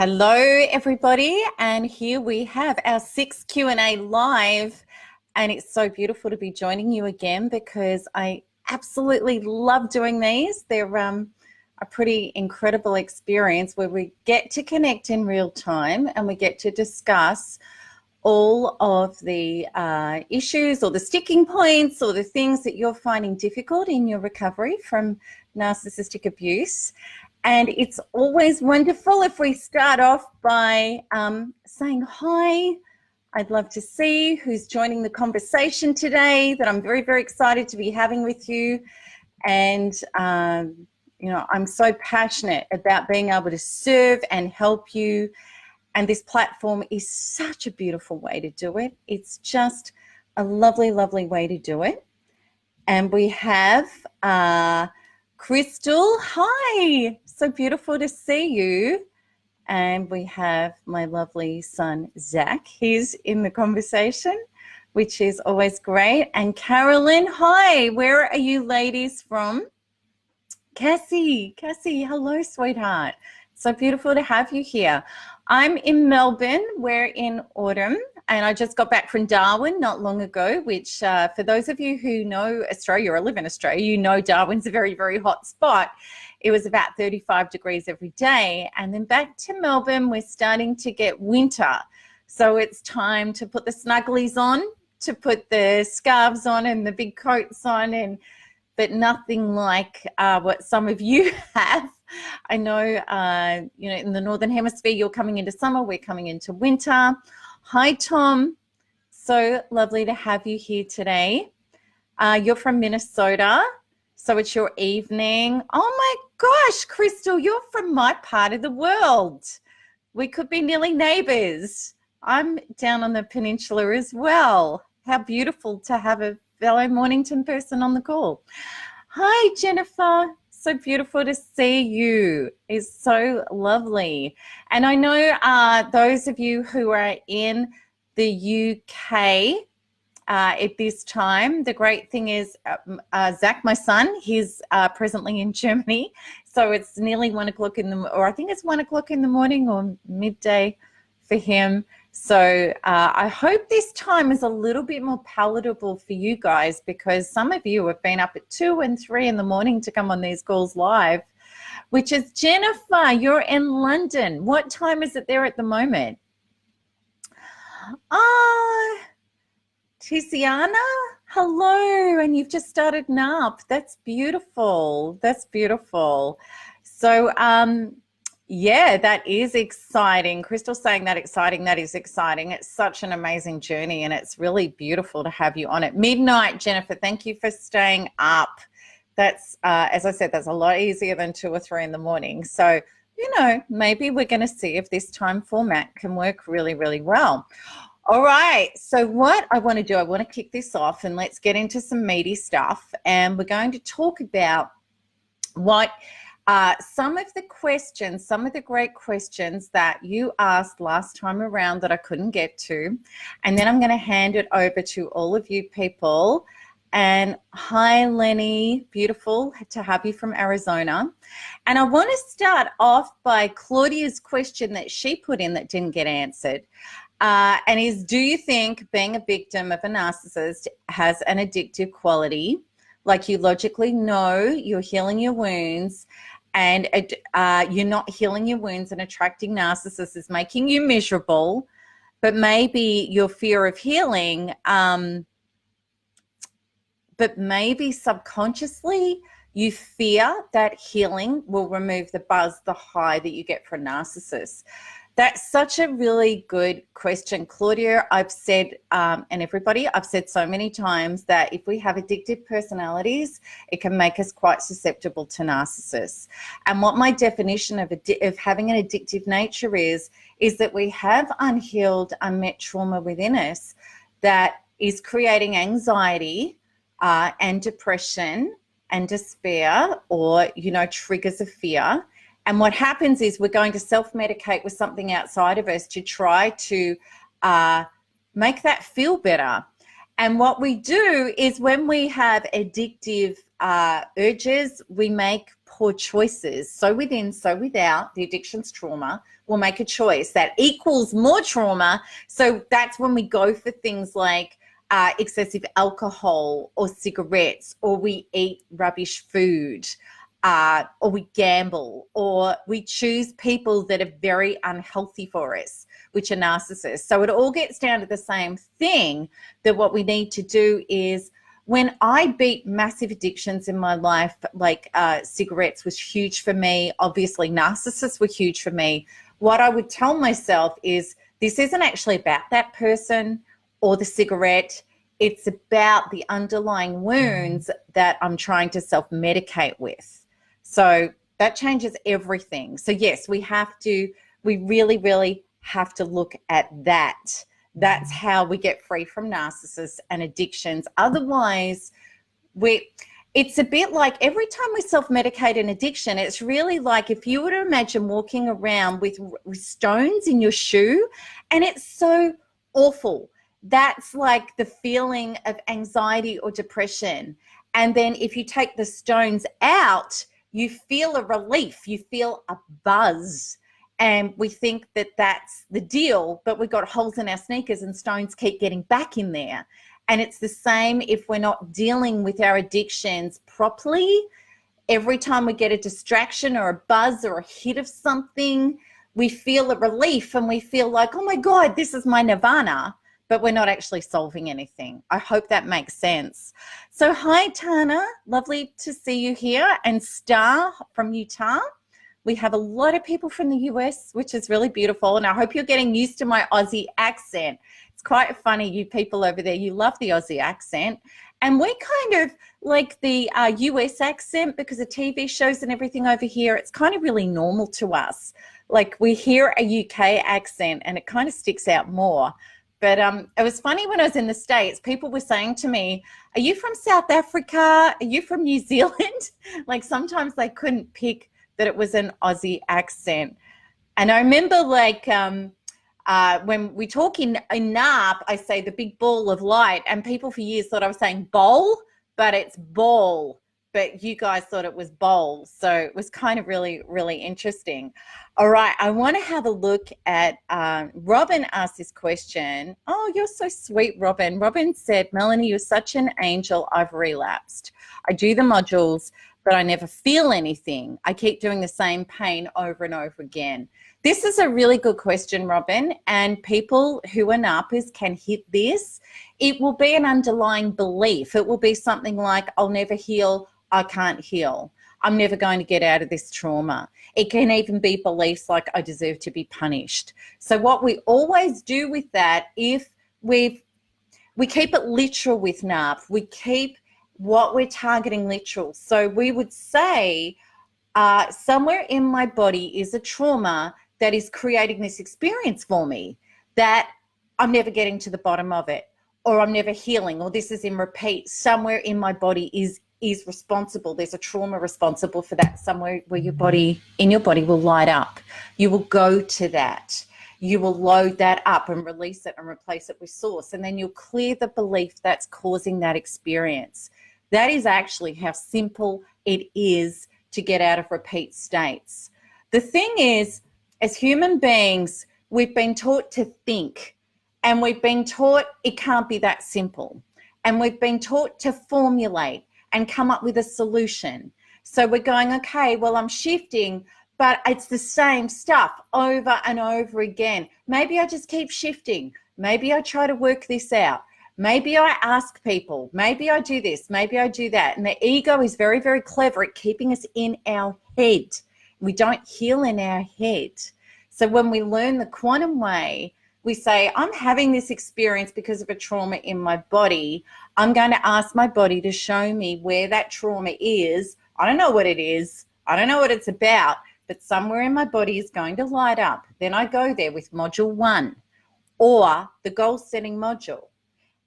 Hello, everybody, and here we have our 6th Q&A live, and it's so beautiful to be joining you again because I absolutely love doing these. They're a pretty incredible experience where we get to connect in real time and we get to discuss all of the issues or the sticking points or the things that you're finding difficult in your recovery from narcissistic abuse. And it's always wonderful if we start off by saying hi. I'd love to see who's joining the conversation today that I'm very, very excited to be having with you. And, you know, I'm so passionate about being able to serve and help you. And this platform is such a beautiful way to do it. It's just a lovely, lovely way to do it. And we have Crystal. Hi, so beautiful to see you. And we have my lovely son, Zach. He's in the conversation, which is always great. And Carolyn, hi, where are you ladies from? Cassie, hello, sweetheart. So beautiful to have you here. I'm in Melbourne. We're in autumn, and I just got back from Darwin not long ago, which for those of you who know Australia or live in Australia, you know Darwin's a very, very hot spot. It was about 35 degrees every day. And then back to Melbourne, we're starting to get winter. So it's time to put the snugglies on, to put the scarves on and the big coats on, but nothing like what some of you have. I know, you know, in the Northern Hemisphere, you're coming into summer, we're coming into winter. Hi, Tom. So lovely to have you here today. You're from Minnesota, so it's your evening. Oh my gosh, Crystal, you're from my part of the world. We could be nearly neighbors. I'm down on the peninsula as well. How beautiful to have a fellow Mornington person on the call. Hi, Jennifer. So beautiful to see you. It's so lovely. And I know those of you who are in the UK at this time, the great thing is Zach, my son, he's presently in Germany. So it's nearly 1 o'clock or I think it's 1 o'clock in the morning or midday for him. So I hope this time is a little bit more palatable for you guys, because some of you have been up at 2 and 3 in the morning to come on these calls live, which is Jennifer, you're in London. What time is it there at the moment? Tiziana, hello, and you've just started NARP. That's beautiful. That's beautiful. So, yeah, that is exciting. Crystal's saying that exciting. That is exciting. It's such an amazing journey, and it's really beautiful to have you on at midnight, Jennifer. Thank you for staying up. That's, as I said, that's a lot easier than 2 or 3 in the morning. So, you know, maybe we're going to see if this time format can work really, really well. All right. So what I want to do, I want to kick this off and let's get into some meaty stuff. And we're going to talk about what some of the questions, some of the great questions that you asked last time around that I couldn't get to. And then I'm going to hand it over to all of you people. And hi, Lenny, beautiful to have you from Arizona. And I want to start off by Claudia's question that she put in that didn't get answered. And is, do you think being a victim of a narcissist has an addictive quality? Like, you logically know you're healing your wounds, and you're not healing your wounds, and attracting narcissists is making you miserable, but maybe your fear of healing, but maybe subconsciously you fear that healing will remove the buzz, the high that you get from a narcissist. That's such a really good question, Claudia. I've said, and everybody, I've said so many times that if we have addictive personalities, it can make us quite susceptible to narcissists. And what my definition of having an addictive nature is that we have unhealed, unmet trauma within us that is creating anxiety and depression and despair, or, you know, triggers of fear. And what happens is we're going to self-medicate with something outside of us to try to make that feel better. And what we do is, when we have addictive urges, we make poor choices. So within, so without, the addiction's trauma. We'll make a choice that equals more trauma. So that's when we go for things like excessive alcohol or cigarettes, or we eat rubbish food, or we gamble, or we choose people that are very unhealthy for us, which are narcissists. So it all gets down to the same thing, that what we need to do is, when I beat massive addictions in my life, like cigarettes was huge for me, obviously narcissists were huge for me, what I would tell myself is, this isn't actually about that person or the cigarette. It's about the underlying wounds that I'm trying to self-medicate with. So that changes everything. So yes, we really, really have to look at that. That's how we get free from narcissists and addictions. Otherwise, it's a bit like every time we self-medicate an addiction, it's really like if you were to imagine walking around with stones in your shoe, and it's so awful. That's like the feeling of anxiety or depression. And then if you take the stones out, you feel a relief, you feel a buzz. And we think that that's the deal, but we've got holes in our sneakers and stones keep getting back in there. And it's the same if we're not dealing with our addictions properly. Every time we get a distraction or a buzz or a hit of something, we feel a relief and we feel like, oh my God, this is my nirvana, but we're not actually solving anything. I hope that makes sense. So hi, Tana, lovely to see you here. And Star from Utah. We have a lot of people from the US, which is really beautiful. And I hope you're getting used to my Aussie accent. It's quite funny, you people over there, you love the Aussie accent. And we kind of like the US accent because of TV shows and everything over here. It's kind of really normal to us. Like we hear a UK accent and it kind of sticks out more. But it was funny when I was in the States, people were saying to me, are you from South Africa? Are you from New Zealand? Like sometimes they couldn't pick that it was an Aussie accent. And I remember like when we talk in NARP, I say the big ball of light, and people for years thought I was saying bowl, but it's ball. But you guys thought it was bowl. So it was kind of really, really interesting. All right, I want to have a look at Robin asked this question. Oh, you're so sweet, Robin. Robin said, Melanie, you're such an angel. I've relapsed. I do the modules, but I never feel anything. I keep doing the same pain over and over again. This is a really good question, Robin, and people who are NARPers can hit this. It will be an underlying belief. It will be something like, I'll never heal, I can't heal. I'm never going to get out of this trauma. It can even be beliefs like I deserve to be punished. So what we always do with that, if we keep it literal with NARP, we keep what we're targeting literal. So we would say somewhere in my body is a trauma that is creating this experience for me that I'm never getting to the bottom of it, or I'm never healing, or this is in repeat. Somewhere in my body is responsible. There's a trauma responsible for that, somewhere where in your body will light up. You will go to that. You will load that up and release it and replace it with source. And then you'll clear the belief that's causing that experience. That is actually how simple it is to get out of repeat states. The thing is, as human beings, we've been taught to think, and we've been taught it can't be that simple. And we've been taught to formulate and come up with a solution. So we're going, okay, well, I'm shifting, but it's the same stuff over and over again. Maybe I just keep shifting. Maybe I try to work this out. Maybe I ask people, maybe I do this, maybe I do that. And the ego is very, very clever at keeping us in our head. We don't heal in our head. So when we learn the quantum way, we say, I'm having this experience because of a trauma in my body. I'm going to ask my body to show me where that trauma is. I don't know what it is. I don't know what it's about, but somewhere in my body is going to light up. Then I go there with module 1 or the goal setting module.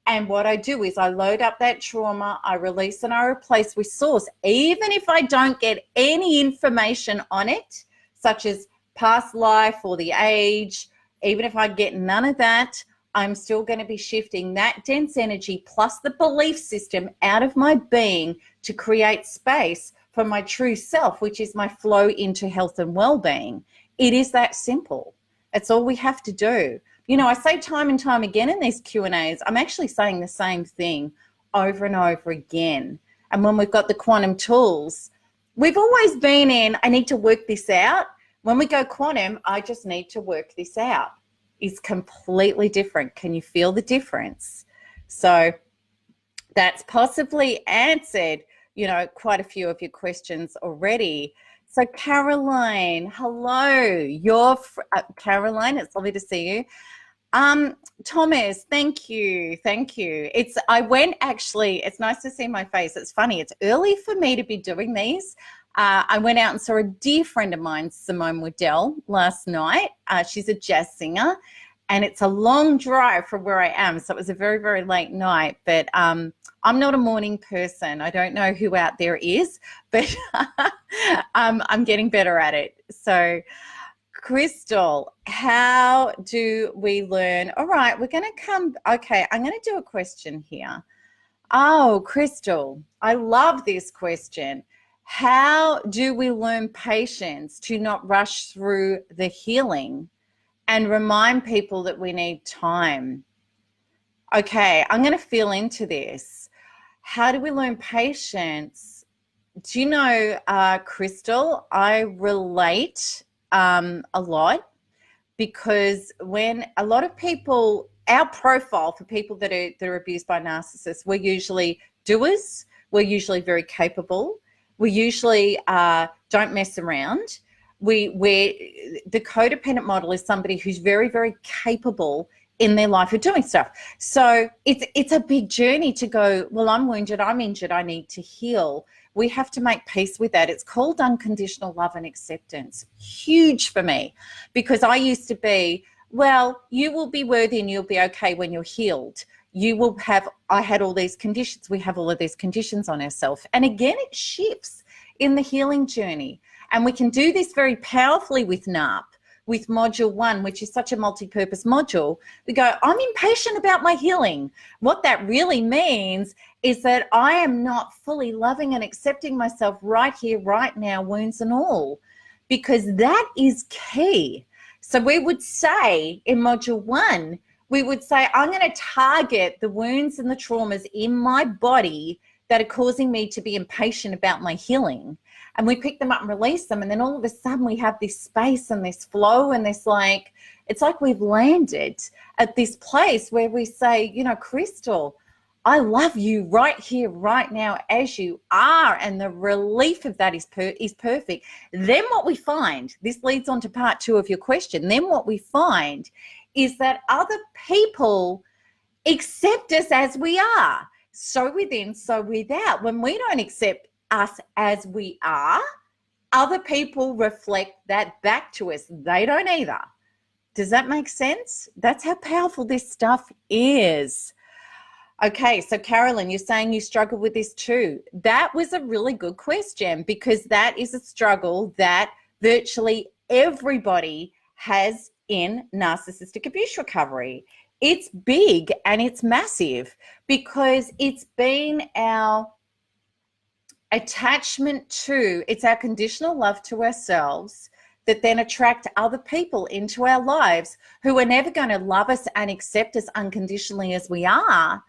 And what I do is I load up that trauma, I release and I replace with source. Even if I don't get any information on it, such as past life or the age, even if I get none of that, I'm still going to be shifting that dense energy plus the belief system out of my being to create space for my true self, which is my flow into health and well-being. It is that simple. It's all we have to do. You know, I say time and time again in these Q&As, I'm actually saying the same thing over and over again. And when we've got the quantum tools, we've always been in, I need to work this out. When we go quantum, I just need to work this out. It's completely different. Can you feel the difference? So that's possibly answered, you know, quite a few of your questions already. So Caroline, hello. Caroline, it's lovely to see you. Thomas, thank you. It's nice to see my face. It's funny, it's early for me to be doing these. I went out and saw a dear friend of mine, Simone Waddell, last night. She's a jazz singer, and it's a long drive from where I am, so it was a very, very late night. But I'm not a morning person. I don't know who out there is, but I'm getting better at it. So Crystal, how do we learn? All right, we're going to come. Okay, I'm going to do a question here. Oh, Crystal, I love this question. How do we learn patience to not rush through the healing and remind people that we need time? Okay, I'm going to feel into this. How do we learn patience? Do you know, Crystal, I relate a lot, because when a lot of people, our profile for people that are abused by narcissists, we're usually doers, we're usually very capable, we usually don't mess around. The codependent model is somebody who's very, very capable in their life of doing stuff. So it's a big journey to go, well, I'm wounded, I'm injured, I need to heal. We have to make peace with that. It's called unconditional love and acceptance. Huge for me, because I used to be, well, you will be worthy and you'll be okay when you're healed. I had all these conditions. We have all of these conditions on ourselves. And again, it shifts in the healing journey. And we can do this very powerfully with NARP, with module 1, which is such a multi-purpose module. We go, I'm impatient about my healing. What that really means is that I am not fully loving and accepting myself right here, right now, wounds and all, because that is key. So we would say in module 1, we would say, I'm going to target the wounds and the traumas in my body that are causing me to be impatient about my healing. And we pick them up and release them. And then all of a sudden we have this space and this flow and this, like, it's like we've landed at this place where we say, you know, Crystal, I love you right here, right now, as you are. And the relief of that is perfect. Then what we find, this leads on to part 2 of your question. Then what we find is that other people accept us as we are. So within, so without. When we don't accept us as we are, other people reflect that back to us. They don't either. Does that make sense? That's how powerful this stuff is. Okay, so Carolyn, you're saying you struggle with this too. That was a really good question, because that is a struggle that virtually everybody has in narcissistic abuse recovery. It's big and it's massive, because it's been our attachment to, it's our conditional love to ourselves that then attract other people into our lives who are never going to love us and accept us unconditionally as we are.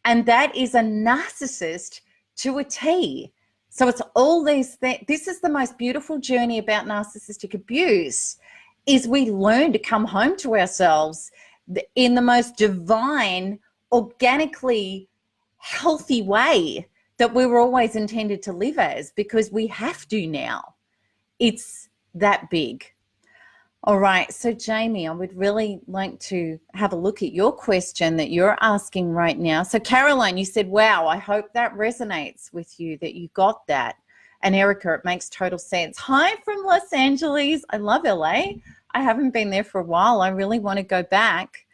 And that is a narcissist to a T. So it's all these things. This is the most beautiful journey about narcissistic abuse, is we learn to come home to ourselves in the most divine, organically healthy way that we were always intended to live as, because we have to now. It's that big. All right, so Jamie, I would really like to have a look at your question that you're asking right now. So Caroline, you said, wow, I hope that resonates with you, that you got that. And Erica, it makes total sense. Hi from Los Angeles. I love LA. I haven't been there for a while. I really want to go back.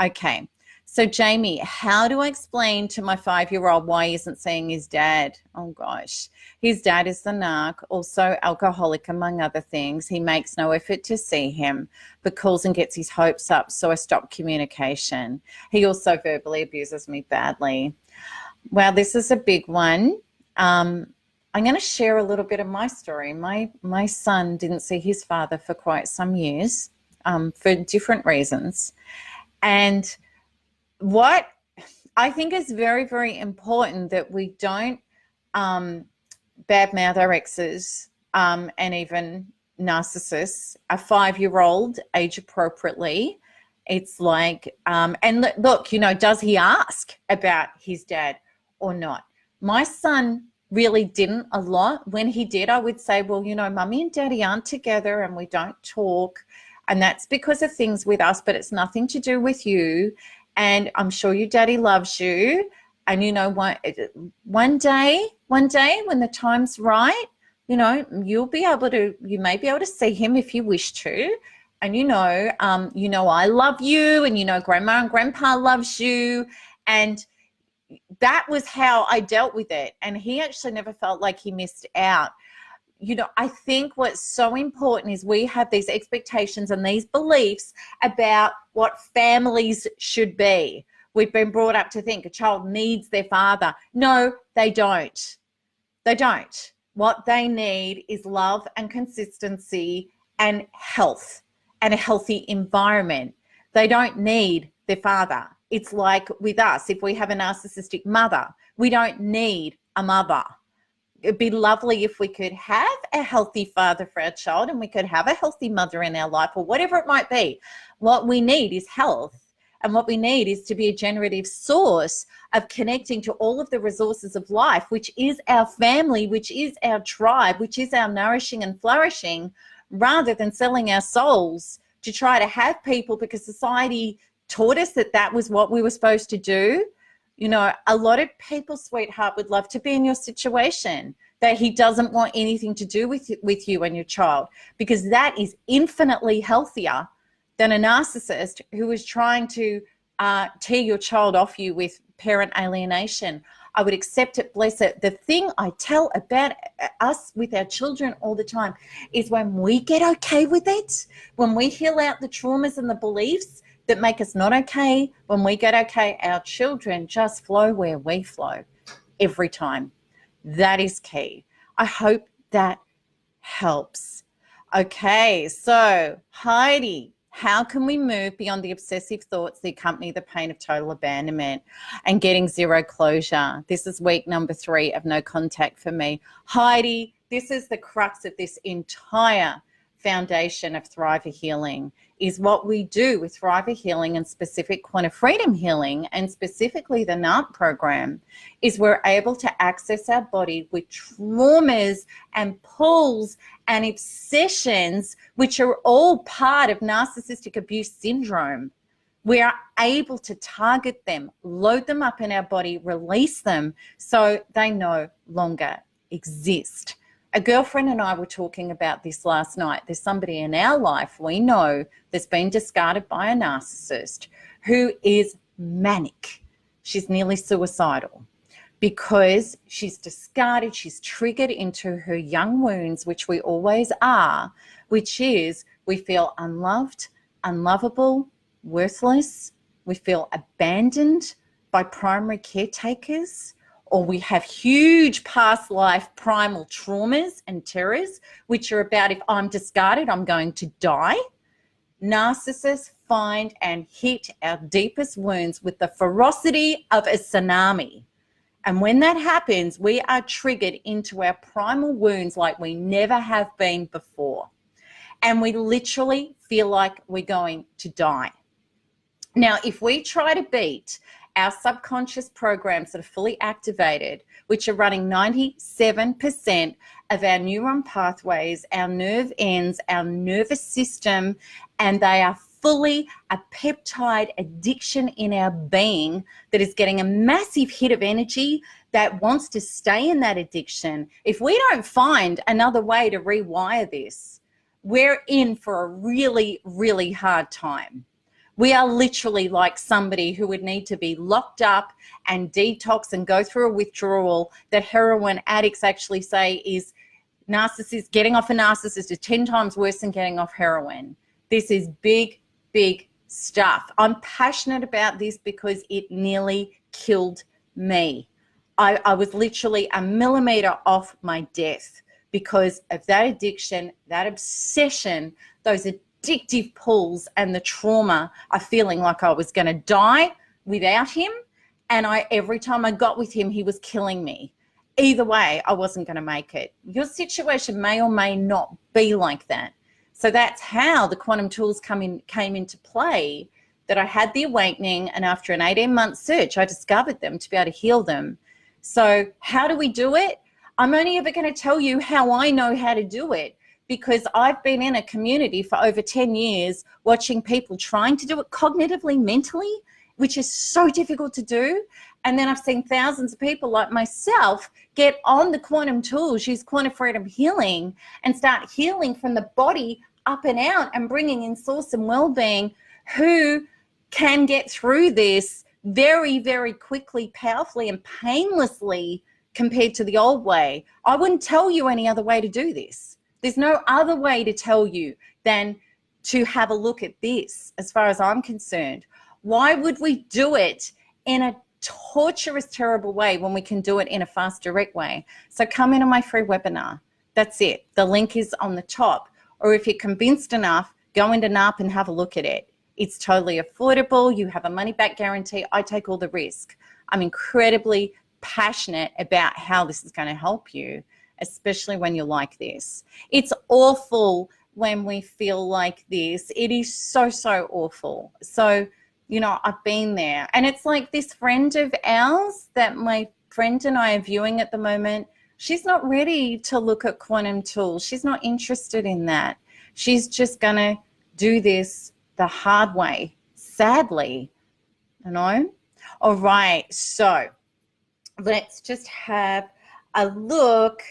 Okay. So Jamie, how do I explain to my 5-year-old why he isn't seeing his dad? Oh gosh, his dad is the narc, also alcoholic, among other things. He makes no effort to see him, but calls and gets his hopes up, so I stop communication. He also verbally abuses me badly. Wow, this is a big one. I'm going to share a little bit of my story. My son didn't see his father for quite some years, for different reasons. And what I think is very, very important that we don't badmouth our exes and even narcissists. A 5-year-old, age appropriately. It's like, and look, you know, does he ask about his dad or not? My son really didn't a lot. When he did, I would say, well, you know, mummy and daddy aren't together and we don't talk. And that's because of things with us, but it's nothing to do with you. And I'm sure your daddy loves you. And, you know, one day when the time's right, you know, you may be able to see him if you wish to. And, you know, I love you, and, you know, grandma and grandpa loves you. And that was how I dealt with it. And he actually never felt like he missed out. You know, I think what's so important is we have these expectations and these beliefs about what families should be. We've been brought up to think a child needs their father. No, they don't. They don't. What they need is love and consistency and health and a healthy environment. They don't need their father. It's like with us, if we have a narcissistic mother, we don't need a mother. It'd be lovely if we could have a healthy father for our child and we could have a healthy mother in our life, or whatever it might be. What we need is health. And what we need is to be a generative source of connecting to all of the resources of life, which is our family, which is our tribe, which is our nourishing and flourishing, rather than selling our souls to try to have people because society taught us that that was what we were supposed to do. You know, a lot of people, sweetheart, would love to be in your situation, that he doesn't want anything to do with you and your child, because that is infinitely healthier than a narcissist who is trying to tear your child off you with parent alienation. I would accept it, bless it. The thing I tell about us with our children all the time is when we get okay with it, when we heal out the traumas and the beliefs that make us not okay, when we get okay, our children just flow where we flow every time. That is key. I hope that helps. Okay, so Heidi, how can we move beyond the obsessive thoughts that accompany the pain of total abandonment and getting zero closure? This is week number 3 of no contact for me. Heidi, this is the crux of this entire foundation of Thriver Healing, is what we do with Thriver Healing and specific Quantum Freedom Healing, and specifically the NARP program, is we're able to access our body with traumas and pulls and obsessions, which are all part of narcissistic abuse syndrome. We are able to target them, load them up in our body, release them so they no longer exist. A girlfriend and I were talking about this last night. There's somebody in our life we know that's been discarded by a narcissist who is manic. She's nearly suicidal because she's discarded, she's triggered into her young wounds, which we always are, which is we feel unloved, unlovable, worthless. We feel abandoned by primary caretakers, or we have huge past life primal traumas and terrors, which are about, if I'm discarded, I'm going to die. Narcissists find and hit our deepest wounds with the ferocity of a tsunami. And when that happens, we are triggered into our primal wounds like we never have been before. And we literally feel like we're going to die. Now, if we try to beat our subconscious programs that are fully activated, which are running 97% of our neuron pathways, our nerve ends, our nervous system, and they are fully a peptide addiction in our being that is getting a massive hit of energy that wants to stay in that addiction. If we don't find another way to rewire this, we're in for a really, really hard time. We are literally like somebody who would need to be locked up and detox and go through a withdrawal that heroin addicts actually say is narcissist. Getting off a narcissist is 10 times worse than getting off heroin. This is big, big stuff. I'm passionate about this because it nearly killed me. I was literally a millimeter off my death because of that addiction, that obsession, those addictive pulls, and the trauma of feeling like I was going to die without him. And every time I got with him, he was killing me. Either way, I wasn't going to make it. Your situation may or may not be like that. So that's how the quantum tools came into play, that I had the awakening, and after an 18-month search, I discovered them to be able to heal them. So how do we do it? I'm only ever going to tell you how I know how to do it, because I've been in a community for over 10 years watching people trying to do it cognitively, mentally, which is so difficult to do. And then I've seen thousands of people like myself get on the quantum tools, use quantum freedom healing, and start healing from the body up and out and bringing in source and well-being, who can get through this very, very quickly, powerfully, and painlessly compared to the old way. I wouldn't tell you any other way to do this. There's no other way to tell you than to have a look at this, as far as I'm concerned. Why would we do it in a torturous, terrible way when we can do it in a fast, direct way? So come into my free webinar. That's it. The link is on the top. Or if you're convinced enough, go into NARP and have a look at it. It's totally affordable. You have a money back guarantee. I take all the risk. I'm incredibly passionate about how this is going to help you, especially when you're like this. It's awful when we feel like this. It is so, so awful. So, you know, I've been there. And it's like this friend of ours that my friend and I are viewing at the moment. She's not ready to look at quantum tools. She's not interested in that. She's just going to do this the hard way, sadly, you know? All right, so let's just have a look.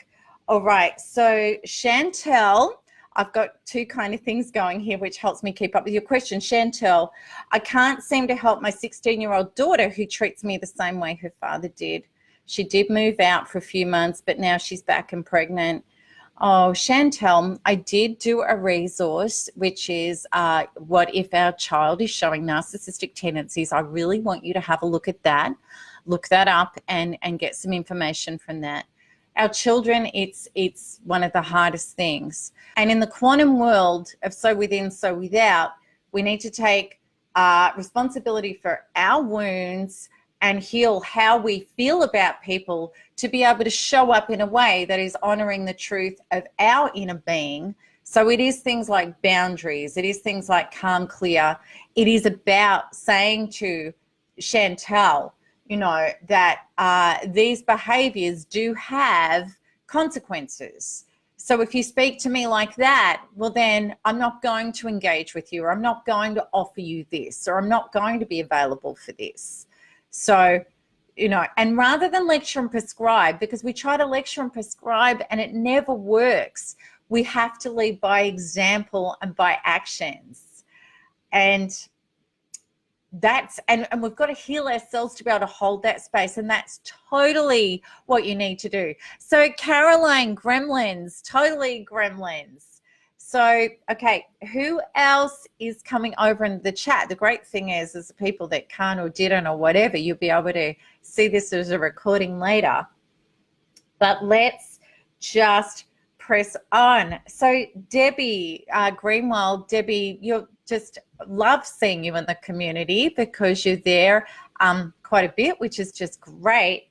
All right, so Chantel, I've got two kind of things going here which helps me keep up with your question. Chantel, I can't seem to help my 16-year-old daughter who treats me the same way her father did. She did move out for a few months, but now she's back and pregnant. Oh, Chantel, I did do a resource, which is what if our child is showing narcissistic tendencies. I really want you to have a look at that, look that up, and get some information from that. Our children, it's one of the hardest things. And in the quantum world of so within, so without, we need to take responsibility for our wounds and heal how we feel about people to be able to show up in a way that is honoring the truth of our inner being. So it is things like boundaries. It is things like calm, clear. It is about saying to Chantel, you know, that these behaviors do have consequences. So if you speak to me like that, well, then I'm not going to engage with you, or I'm not going to offer you this, or I'm not going to be available for this. So, you know, and rather than lecture and prescribe, because we try to lecture and prescribe and it never works, we have to lead by example and by actions. And that's, and we've got to heal ourselves to be able to hold that space. And that's totally what you need to do. So Caroline, gremlins, totally gremlins. So, okay, who else is coming over in the chat? The great thing is the people that can't or didn't or whatever, you'll be able to see this as a recording later. But let's just press on. So Debbie Greenwald, Debbie, you're just love seeing you in the community because you're there quite a bit, which is just great.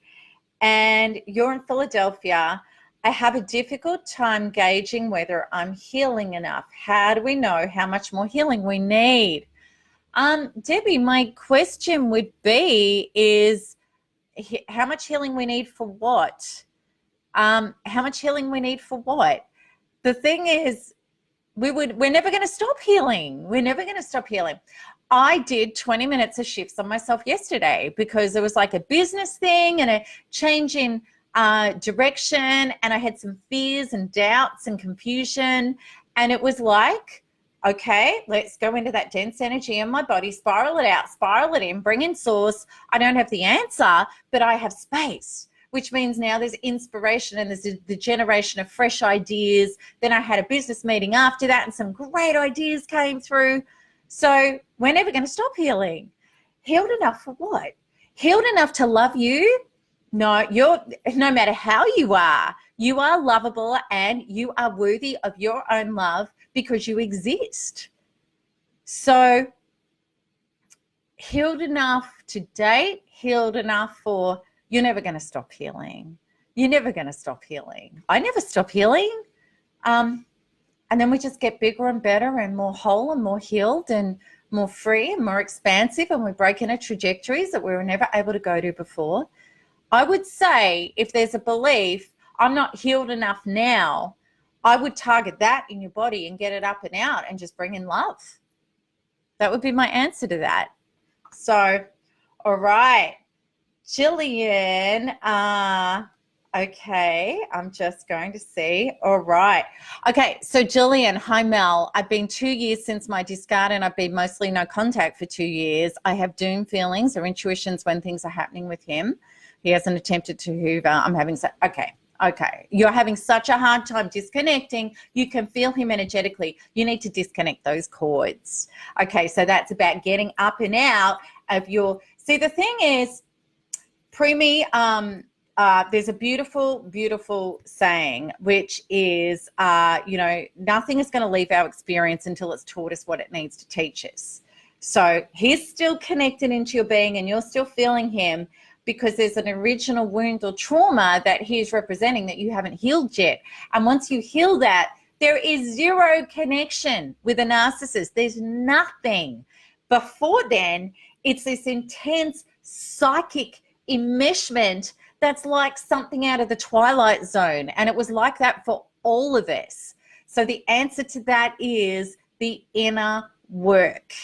And you're in Philadelphia. I have a difficult time gauging whether I'm healing enough. How do we know how much more healing we need? Debbie, my question would be is how much healing we need for what? How much healing we need for what? The thing is, we're never going to stop healing. We're never going to stop healing. I did 20 minutes of shifts on myself yesterday because it was like a business thing and a change in direction, and I had some fears and doubts and confusion, and it was like, okay, let's go into that dense energy in my body, spiral it out, spiral it in, bring in source. I don't have the answer, but I have space, which means now there's inspiration and there's the generation of fresh ideas. Then I had a business meeting after that and some great ideas came through. So we're never going to stop healing. Healed enough for what? Healed enough to love you No, no matter how you are lovable and you are worthy of your own love because you exist. So healed enough to date, healed enough for, you're never going to stop healing. You're never going to stop healing. I never stop healing. And then we just get bigger and better and more whole and more healed and more free and more expansive, and we break into trajectories that we were never able to go to before. I would say if there's a belief, I'm not healed enough now, I would target that in your body and get it up and out and just bring in love. That would be my answer to that. So, all right, Jillian, okay, I'm just going to see. All right. Okay, so Jillian, hi Mel. I've been 2 years since my discard and I've been mostly no contact for 2 years. I have doom feelings or intuitions when things are happening with him. He hasn't attempted to hoover. I'm having okay. You're having such a hard time disconnecting. You can feel him energetically. You need to disconnect those cords. Okay, so that's about getting up and out of your, see, the thing is, Preemie, there's a beautiful, beautiful saying, which is, nothing is going to leave our experience until it's taught us what it needs to teach us. So he's still connected into your being and you're still feeling him because there's an original wound or trauma that he's representing that you haven't healed yet. And once you heal that, there is zero connection with a narcissist. There's nothing. Before then, it's this intense psychic enmeshment that's like something out of the Twilight Zone. And it was like that for all of us. So the answer to that is the inner work.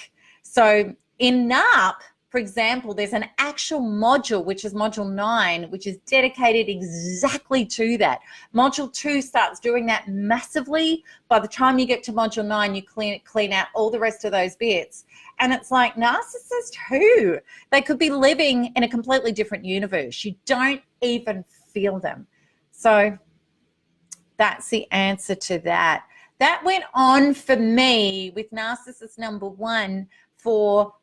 So in NARP, for example, there's an actual module, which is module 9, which is dedicated exactly to that. Module 2 starts doing that massively. By the time you get to module 9, you clean out all the rest of those bits. And it's like, narcissist who? They could be living in a completely different universe. You don't even feel them. So that's the answer to that. That went on for me with narcissist number 1 for,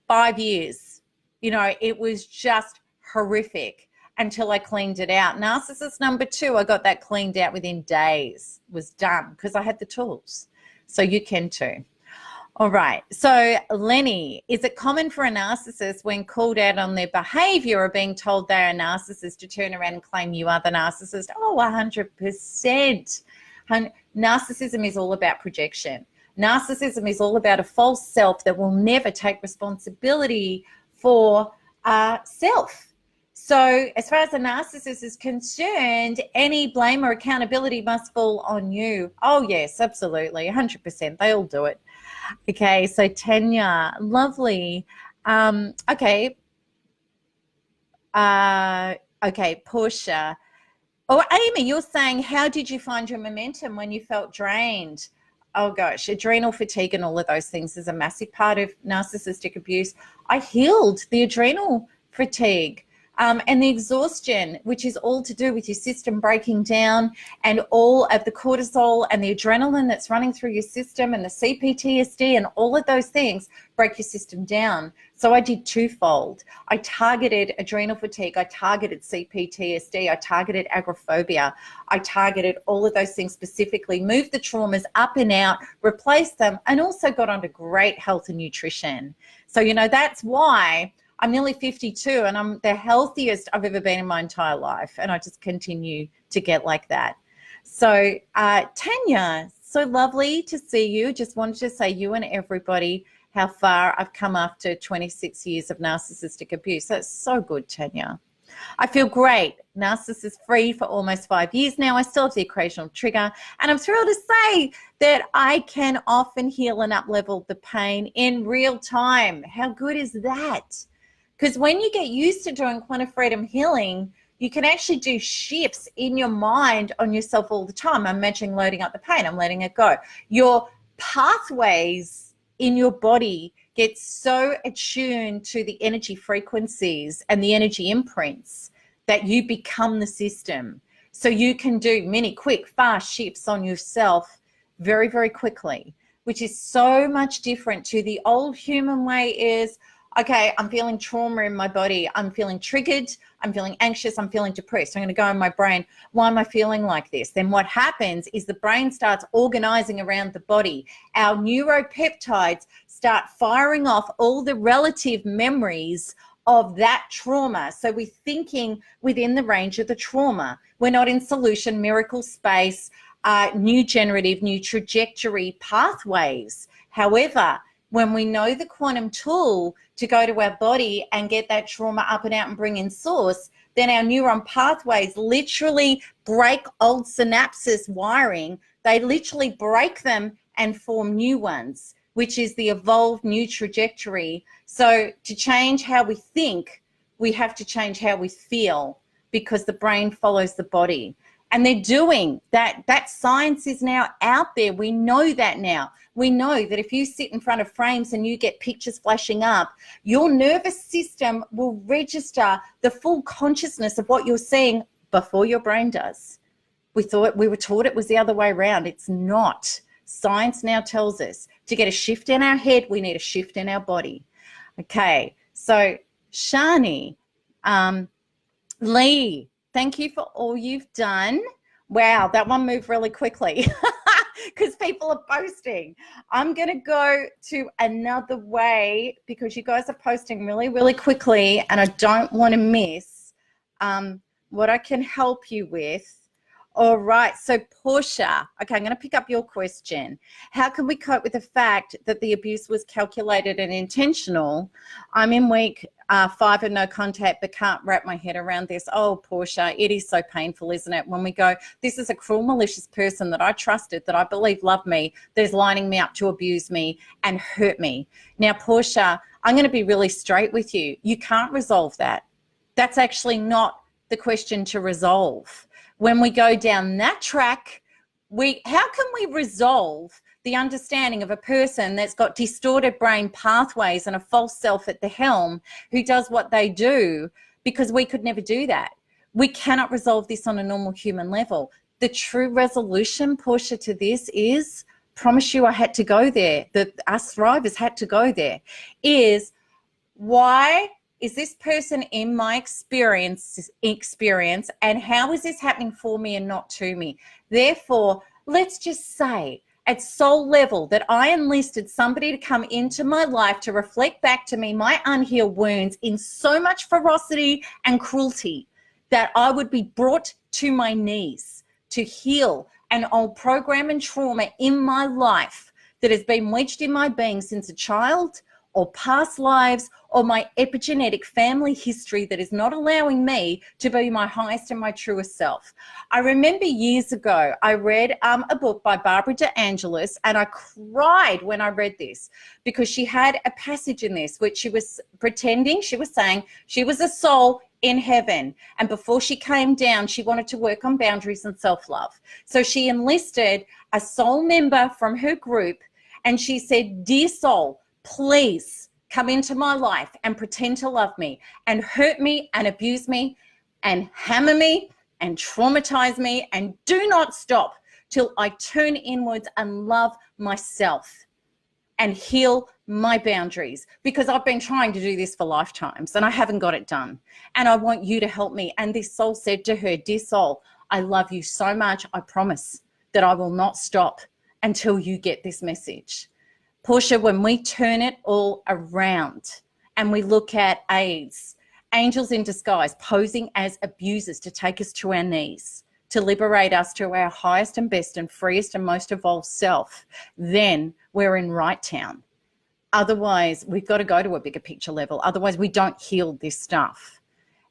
5 years. It was just horrific until I cleaned it out. Narcissist number 2, I got that cleaned out within days, was done because I had the tools. So you can too. All right. So Lenny, is it common for a narcissist when called out on their behavior or being told they're a narcissist to turn around and claim you are the narcissist? Oh, 100%. Narcissism is all about projection. Narcissism is all about a false self that will never take responsibility for self. So as far as a narcissist is concerned, any blame or accountability must fall on you. Oh, yes, absolutely, 100%. They all do it. Okay, so Tonia, lovely. Okay, Portia. Oh, Amy, you're saying, how did you find your momentum when you felt drained? Oh gosh, adrenal fatigue and all of those things is a massive part of narcissistic abuse. I healed the adrenal fatigue and the exhaustion, which is all to do with your system breaking down and all of the cortisol and the adrenaline that's running through your system and the CPTSD and all of those things break your system down. So I did twofold. I targeted adrenal fatigue. I targeted CPTSD. I targeted agoraphobia. I targeted all of those things specifically, moved the traumas up and out, replaced them, and also got onto great health and nutrition. So, that's why I'm nearly 52 and I'm the healthiest I've ever been in my entire life. And I just continue to get like that. So Tanya, so lovely to see you. Just wanted to say you and everybody how far I've come after 26 years of narcissistic abuse. That's so good, Tanya. I feel great. Narcissist free for almost 5 years now. I still have the occasional trigger. And I'm thrilled to say that I can often heal and up-level the pain in real time. How good is that? Because when you get used to doing quantum freedom healing, you can actually do shifts in your mind on yourself all the time. I'm imagining loading up the pain. I'm letting it go. Your pathways in your body get so attuned to the energy frequencies and the energy imprints that you become the system. So you can do many quick, fast shifts on yourself very, very quickly, which is so much different to the old human way is, okay, I'm feeling trauma in my body. I'm feeling triggered. I'm feeling anxious. I'm feeling depressed. I'm going to go in my brain. Why am I feeling like this? Then what happens is the brain starts organizing around the body. Our neuropeptides start firing off all the relative memories of that trauma. So we're thinking within the range of the trauma. We're not in solution, miracle space, new generative, new trajectory pathways. However, when we know the quantum tool to go to our body and get that trauma up and out and bring in source, then our neuron pathways literally break old synapses wiring. They literally break them and form new ones, which is the evolved new trajectory. So to change how we think, we have to change how we feel, because the brain follows the body. And they're doing that. That science is now out there. We know that now. We know that if you sit in front of frames and you get pictures flashing up, your nervous system will register the full consciousness of what you're seeing before your brain does. We were taught it was the other way around. It's not. Science now tells us to get a shift in our head, we need a shift in our body. Okay, so Shani, Lee, thank you for all you've done. Wow, that one moved really quickly because people are posting. I'm going to go to another way because you guys are posting really, really quickly, and I don't want to miss what I can help you with. All right, so Portia, okay, I'm going to pick up your question. How can we cope with the fact that the abuse was calculated and intentional? I'm in week 5 of no contact, but can't wrap my head around this. Oh, Portia, it is so painful, isn't it? When we go, this is a cruel, malicious person that I trusted, that I believe loved me, that is lining me up to abuse me and hurt me. Now, Portia, I'm going to be really straight with you. You can't resolve that. That's actually not the question to resolve. When we go down that track, how can we resolve the understanding of a person that's got distorted brain pathways and a false self at the helm who does what they do? Because we could never do that. We cannot resolve this on a normal human level. The true resolution, Portia, to this is, promise you I had to go there, that us thrivers had to go there, is why is this person in my experience, and how is this happening for me and not to me? Therefore, let's just say at soul level that I enlisted somebody to come into my life to reflect back to me my unhealed wounds in so much ferocity and cruelty that I would be brought to my knees to heal an old program and trauma in my life that has been wedged in my being since a child, or past lives, or my epigenetic family history that is not allowing me to be my highest and my truest self. I remember years ago, I read a book by Barbara DeAngelis, and I cried when I read this because she had a passage in this which she was pretending, she was saying she was a soul in heaven, and before she came down, she wanted to work on boundaries and self-love. So she enlisted a soul member from her group, and she said, "Dear soul, please come into my life and pretend to love me and hurt me and abuse me and hammer me and traumatize me, and do not stop till I turn inwards and love myself and heal my boundaries, because I've been trying to do this for lifetimes and I haven't got it done, and I want you to help me." And this soul said to her, "Dear soul, I love you so much. I promise that I will not stop until you get this message." Portia, when we turn it all around and we look at AIDS, angels in disguise posing as abusers to take us to our knees, to liberate us to our highest and best and freest and most evolved self, then we're in right town. Otherwise, we've got to go to a bigger picture level. Otherwise, we don't heal this stuff.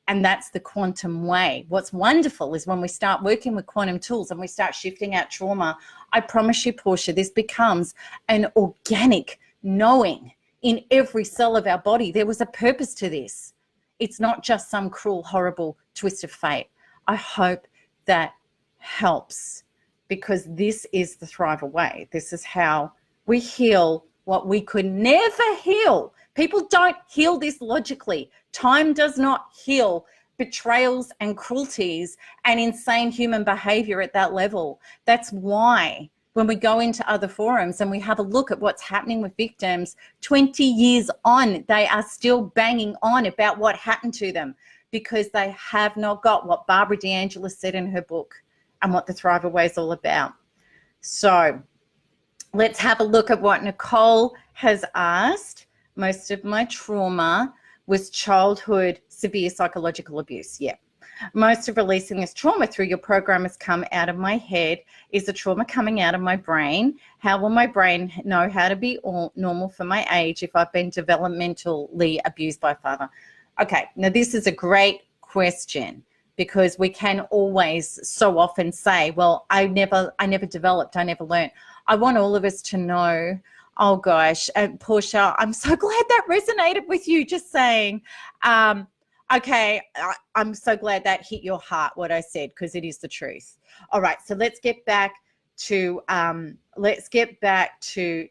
And that's the quantum way. What's wonderful is when we start working with quantum tools and we start shifting out trauma, I promise you, Portia, this becomes an organic knowing in every cell of our body. There was a purpose to this. It's not just some cruel, horrible twist of fate. I hope that helps, because this is the Thriver way. This is how we heal what we could never heal. People don't heal this logically. Time does not heal betrayals and cruelties and insane human behavior at that level. That's why when we go into other forums and we have a look at what's happening with victims, 20 years on, they are still banging on about what happened to them because they have not got what Barbara D'Angelo said in her book and what the Thriver Way is all about. So let's have a look at what Nicole has asked. Most of my trauma was childhood severe psychological abuse. Yeah. Most of releasing this trauma through your program has come out of my head. Is the trauma coming out of my brain? How will my brain know how to be normal for my age if I've been developmentally abused by father? Okay, now this is a great question because we can always so often say, well, I never developed, I never learned. I want all of us to know, oh gosh, Portia, I'm so glad that resonated with you, just saying. Okay, I'm so glad that hit your heart, what I said, because it is the truth. All right, so let's get back to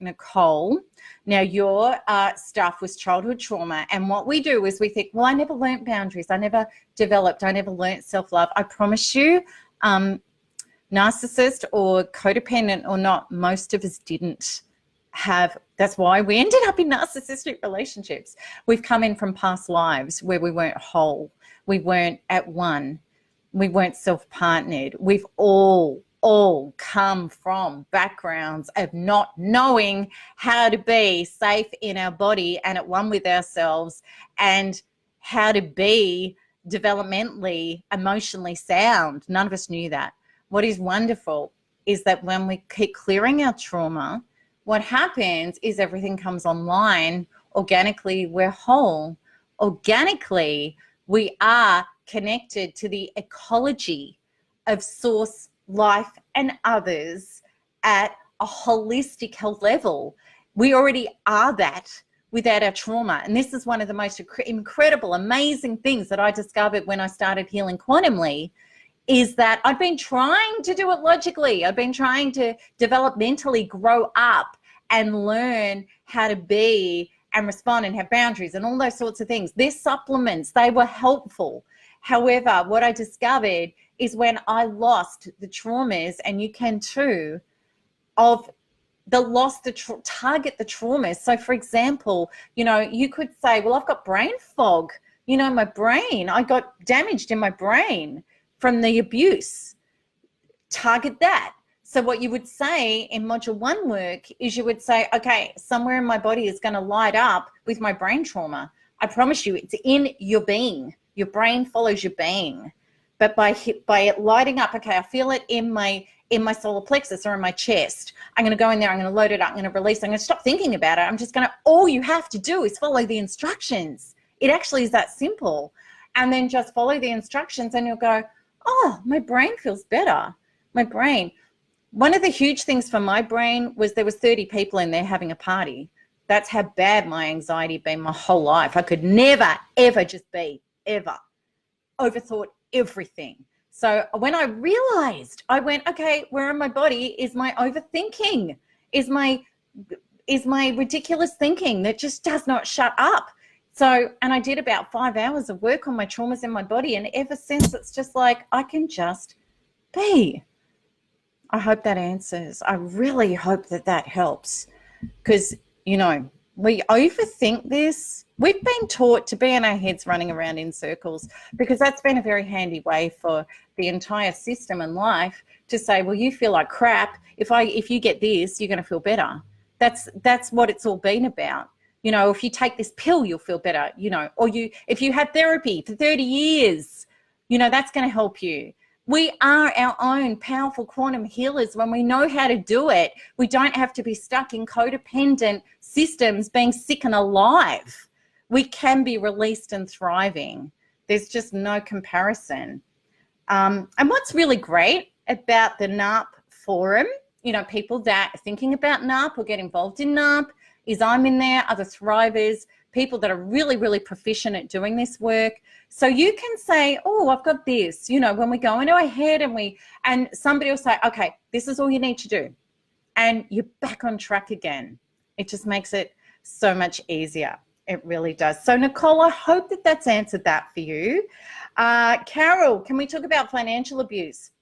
Nicole. Now, your stuff was childhood trauma, and what we do is we think, well, I never learnt boundaries, I never developed, I never learnt self-love. I promise you, narcissist or codependent or not, most of us didn't have. That's why we ended up in narcissistic relationships. We've come in from past lives where we weren't whole, we weren't at one, we weren't self-partnered. We've all come from backgrounds of not knowing how to be safe in our body and at one with ourselves, and how to be developmentally, emotionally sound. None of us knew that. What is wonderful is that when we keep clearing our trauma, what happens is everything comes online. Organically, we're whole. Organically, we are connected to the ecology of source, life, and others at a holistic health level. We already are that without our trauma. And this is one of the most incredible, amazing things that I discovered when I started healing quantumly, is that I've been trying to do it logically. I've been trying to developmentally grow up and learn how to be and respond and have boundaries and all those sorts of things. They're supplements. They were helpful. However, what I discovered is when I lost the traumas, and you can too, of the loss, target the traumas. So for example, you know, you could say, well, I've got brain fog. You know, my brain, I got damaged in my brain from the abuse. Target that. So what you would say in module 1 work is you would say, okay, somewhere in my body is going to light up with my brain trauma. I promise you, it's in your being. Your brain follows your being. But by it lighting up, okay, I feel it in my solar plexus or in my chest. I'm going to go in there, I'm going to load it up, I'm going to release, I'm going to stop thinking about it. I'm just going to, all you have to do is follow the instructions. It actually is that simple. And then just follow the instructions and you'll go, oh, my brain feels better. My brain. One of the huge things for my brain was there was 30 people in there having a party. That's how bad my anxiety had been my whole life. I could never, ever just be, ever. Overthought everything. So when I realized, I went, okay, where in my body is my overthinking? Is my ridiculous thinking that just does not shut up? So, and I did about 5 hours of work on my traumas in my body, and ever since it's just like, I can just be. I hope that answers. I really hope that that helps, because, you know, we overthink this. We've been taught to be in our heads running around in circles, because that's been a very handy way for the entire system and life to say, well, you feel like crap. If you get this, you're going to feel better. That's what it's all been about. You know, if you take this pill, you'll feel better, you know, or if you had therapy for 30 years, you know, that's going to help you. We are our own powerful quantum healers when we know how to do it. We don't have to be stuck in codependent systems being sick and alive. We can be released and thriving. There's just no comparison. And what's really great about the NARP forum, you know, people that are thinking about NARP or get involved in NARP, is I'm in there, other thrivers, people that are really, really proficient at doing this work. So you can say, oh, I've got this, you know, when we go into our head and somebody will say, okay, this is all you need to do. And you're back on track again. It just makes it so much easier. It really does. So Nicole, I hope that that's answered that for you. Carol, can we talk about financial abuse?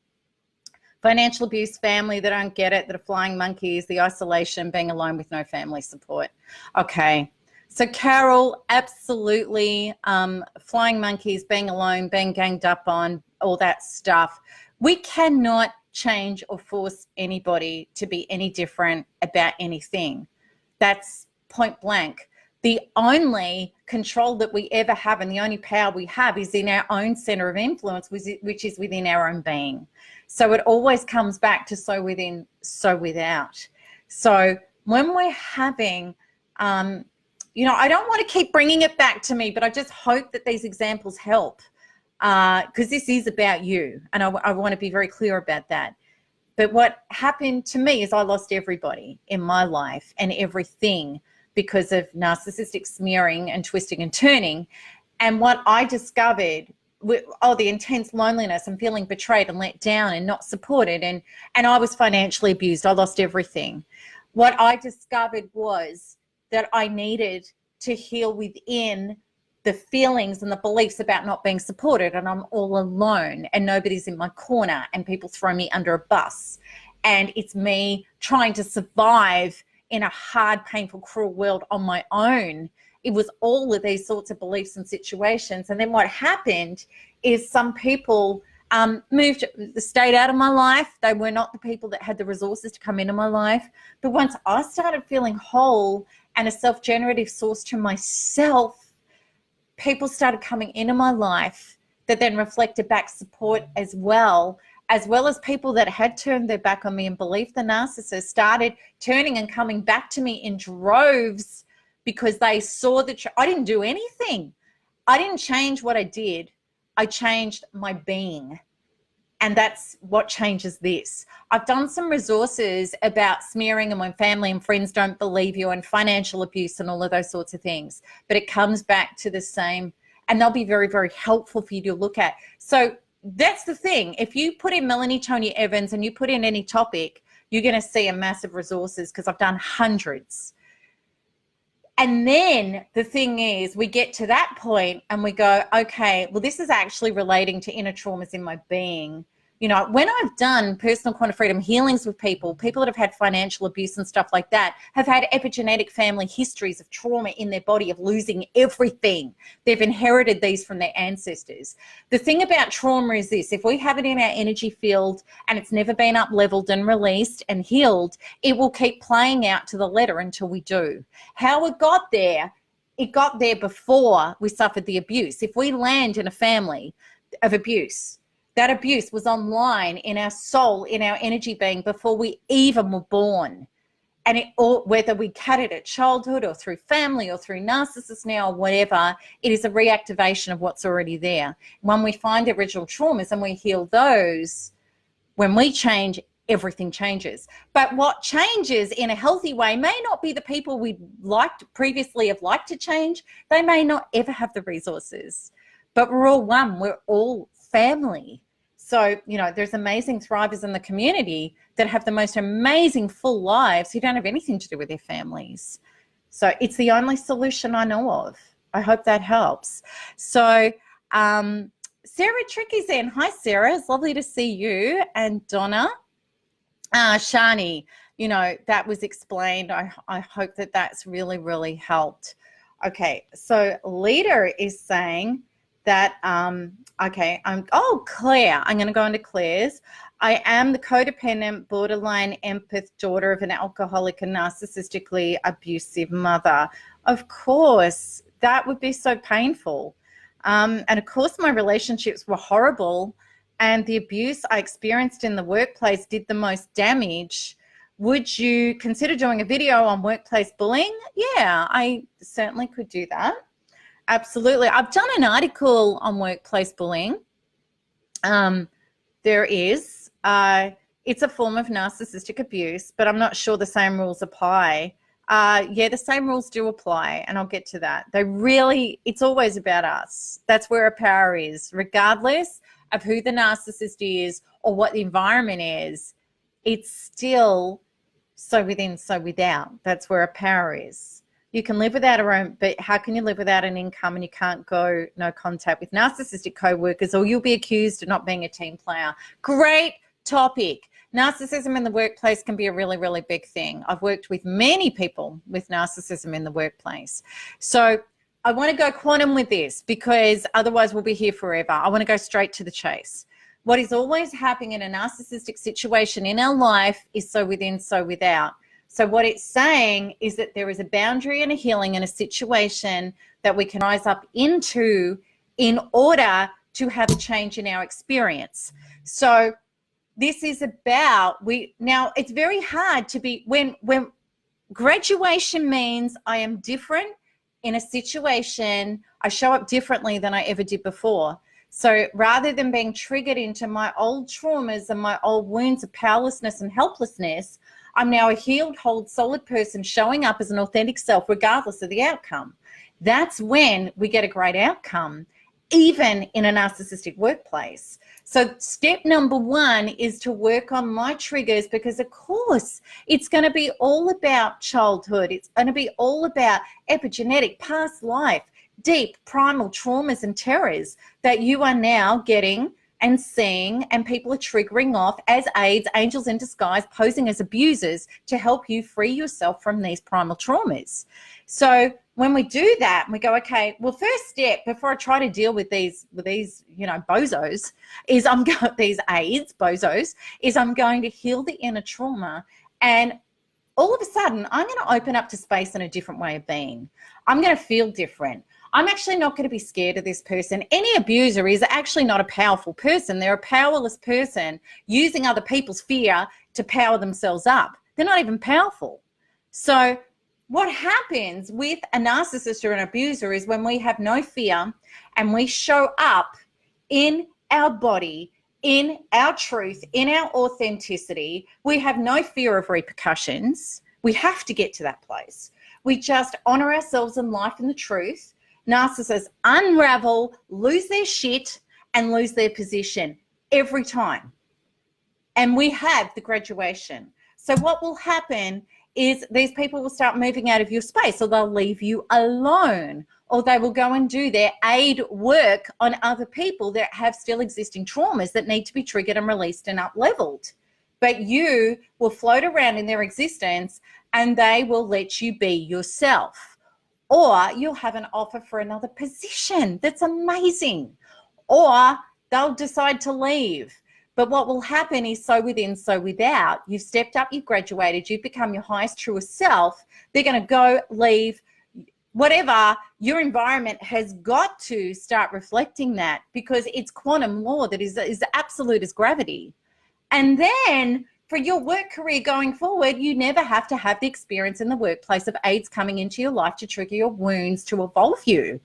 Financial abuse, family that don't get it, that are flying monkeys, the isolation, being alone with no family support. Okay. So Carol, absolutely, flying monkeys, being alone, being ganged up on, all that stuff. We cannot change or force anybody to be any different about anything. That's point blank. The only control that we ever have and the only power we have is in our own center of influence, which is within our own being. So it always comes back to so within, so without. So when we're having, you know, I don't want to keep bringing it back to me, but I just hope that these examples help, because this is about you. And I want to be very clear about that. But what happened to me is I lost everybody in my life and everything because of narcissistic smearing and twisting and turning. And what I discovered, the intense loneliness and feeling betrayed and let down and not supported. And I was financially abused. I lost everything. What I discovered was that I needed to heal within the feelings and the beliefs about not being supported, and I'm all alone and nobody's in my corner and people throw me under a bus. And it's me trying to survive in a hard, painful, cruel world on my own. It was all of these sorts of beliefs and situations. And then what happened is some people stayed out of my life. They were not the people that had the resources to come into my life. But once I started feeling whole and a self-generative source to myself, people started coming into my life that then reflected back support as well as people that had turned their back on me and believed the narcissist started turning and coming back to me in droves because they saw that I didn't do anything. I didn't change what I did. I changed my being. And that's what changes this. I've done some resources about smearing and when family and friends don't believe you and financial abuse and all of those sorts of things. But it comes back to the same, and they'll be very, very helpful for you to look at. So that's the thing. If you put in Melanie, Tonia, Evans and you put in any topic, you're going to see a massive resources because I've done hundreds. And then the thing is, we get to that point and we go, okay, well, this is actually relating to inner traumas in my being. You know, when I've done personal quantum freedom healings with people that have had financial abuse and stuff like that have had epigenetic family histories of trauma in their body, of losing everything. They've inherited these from their ancestors. The thing about trauma is this: if we have it in our energy field and it's never been up leveled and released and healed, it will keep playing out to the letter until we do. How it got there before we suffered the abuse. If we land in a family of abuse, that abuse was online in our soul, in our energy being before we even were born. And whether we cut it at childhood or through family or through narcissists now or whatever, it is a reactivation of what's already there. When we find original traumas and we heal those, when we change, everything changes. But what changes in a healthy way may not be the people we previously have liked to change. They may not ever have the resources. But we're all one. We're all family. So, you know, there's amazing thrivers in the community that have the most amazing full lives who don't have anything to do with their families. So it's the only solution I know of. I hope that helps. So Sarah Tricky's in. Hi, Sarah. It's lovely to see you. And Donna. Shani, you know, that was explained. I hope that that's really, really helped. Okay, so Leader is saying that, okay, Claire, I'm going to go into Claire's. I am the codependent, borderline empath daughter of an alcoholic and narcissistically abusive mother. Of course, that would be so painful. And of course, my relationships were horrible, and the abuse I experienced in the workplace did the most damage. Would you consider doing a video on workplace bullying? Yeah, I certainly could do that. Absolutely. I've done an article on workplace bullying. There is. It's a form of narcissistic abuse, but I'm not sure the same rules apply. Yeah, the same rules do apply, and I'll get to that. It's always about us. That's where our power is, regardless of who the narcissist is or what the environment is. It's still so within, so without. That's where our power is. You can live without a own, but how can you live without an income and you can't go no contact with narcissistic co-workers, or you'll be accused of not being a team player? Great topic. Narcissism in the workplace can be a really, really big thing. I've worked with many people with narcissism in the workplace. So I want to go quantum with this because otherwise we'll be here forever. I want to go straight to the chase. What is always happening in a narcissistic situation in our life is so within, so without. So what it's saying is that there is a boundary and a healing in a situation that we can rise up into in order to have a change in our experience. So this is about, now it's very hard to be, when graduation means I am different in a situation, I show up differently than I ever did before. So rather than being triggered into my old traumas and my old wounds of powerlessness and helplessness, I'm now a healed, whole, solid person showing up as an authentic self regardless of the outcome. That's when we get a great outcome, even in a narcissistic workplace. So step number one is to work on my triggers, because of course it's going to be all about childhood. It's going to be all about epigenetic, past life, deep primal traumas and terrors that you are now getting and seeing, and people are triggering off as aides, angels in disguise, posing as abusers to help you free yourself from these primal traumas. So when we do that, we go, okay, well, first step before I try to deal with these, bozos, is these aides, bozos, is I'm going to heal the inner trauma, and all of a sudden I'm going to open up to space in a different way of being. I'm going to feel different. I'm actually not going to be scared of this person. Any abuser is actually not a powerful person. They're a powerless person using other people's fear to power themselves up. They're not even powerful. So what happens with a narcissist or an abuser is when we have no fear and we show up in our body, in our truth, in our authenticity, we have no fear of repercussions. We have to get to that place. We just honor ourselves in life and the truth. Narcissists unravel, lose their shit, and lose their position every time. And we have the graduation. So what will happen is these people will start moving out of your space, or they'll leave you alone, or they will go and do their aid work on other people that have still existing traumas that need to be triggered and released and up-leveled. But you will float around in their existence and they will let you be yourself. Or you'll have an offer for another position that's amazing, or they'll decide to leave. But what will happen is so within, so without. You've stepped up, you've graduated, you've become your highest, truest self. They're going to go, leave, whatever. Your environment has got to start reflecting that, because it's quantum law that is absolute as gravity. And then for your work career going forward, you never have to have the experience in the workplace of aides coming into your life to trigger your wounds, to evolve you.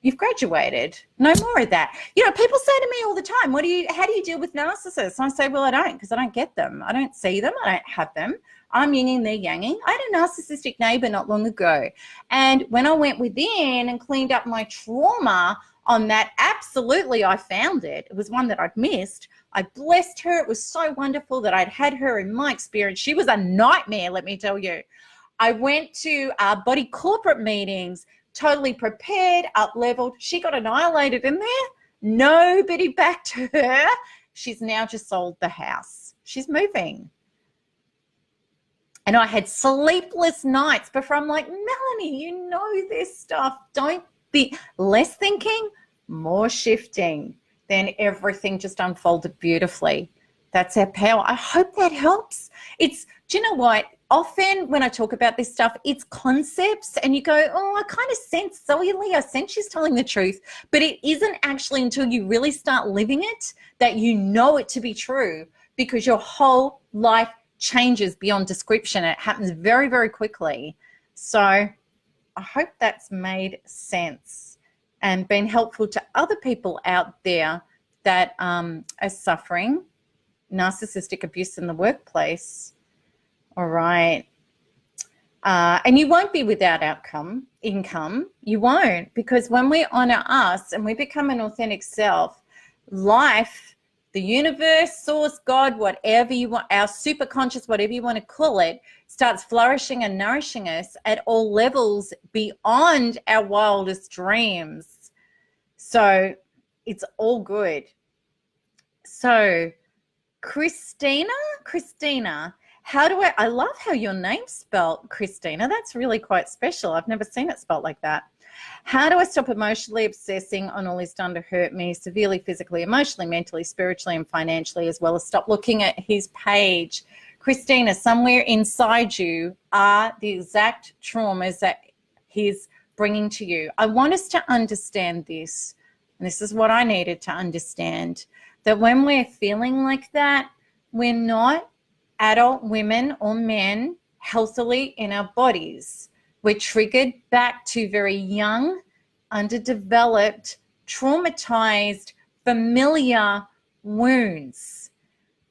You've graduated. No more of that. People say to me all the time, how do you deal with narcissists? And I say, well, I don't, because I don't get them. I don't see them. I don't have them. I'm yinging, they're yanging. I had a narcissistic neighbor not long ago. And when I went within and cleaned up my trauma on that, absolutely I found it. It was one that I'd missed. I blessed her. It was so wonderful that I'd had her in my experience. She was a nightmare, let me tell you. I went to body corporate meetings, totally prepared, up-leveled. She got annihilated in there. Nobody backed her. She's now just sold the house. She's moving. And I had sleepless nights before I'm like, Melanie, you know this stuff. Don't be less thinking, more shifting. Then everything just unfolded beautifully. That's our power. I hope that helps. Do you know what? Often when I talk about this stuff, it's concepts and you go, oh, I kind of sense Zoe, I sense she's telling the truth. But it isn't actually until you really start living it that you know it to be true, because your whole life changes beyond description. It happens very, very quickly. So I hope that's made sense and been helpful to other people out there that are suffering narcissistic abuse in the workplace. All right. And you won't be without income. You won't, because when we honor us and we become an authentic self, life, the universe, source, God, whatever you want, our superconscious, whatever you want to call it, starts flourishing and nourishing us at all levels beyond our wildest dreams. So it's all good. So Christina, how do I love how your name's spelled, Christina. That's really quite special. I've never seen it spelled like that. How do I stop emotionally obsessing on all he's done to hurt me severely, physically, emotionally, mentally, spiritually, and financially, as well as stop looking at his page? Christina, somewhere inside you are the exact traumas that he's bringing to you. I want us to understand this, and this is what I needed to understand, that when we're feeling like that, we're not adult women or men healthily in our bodies. We're triggered back to very young, underdeveloped, traumatized, familiar wounds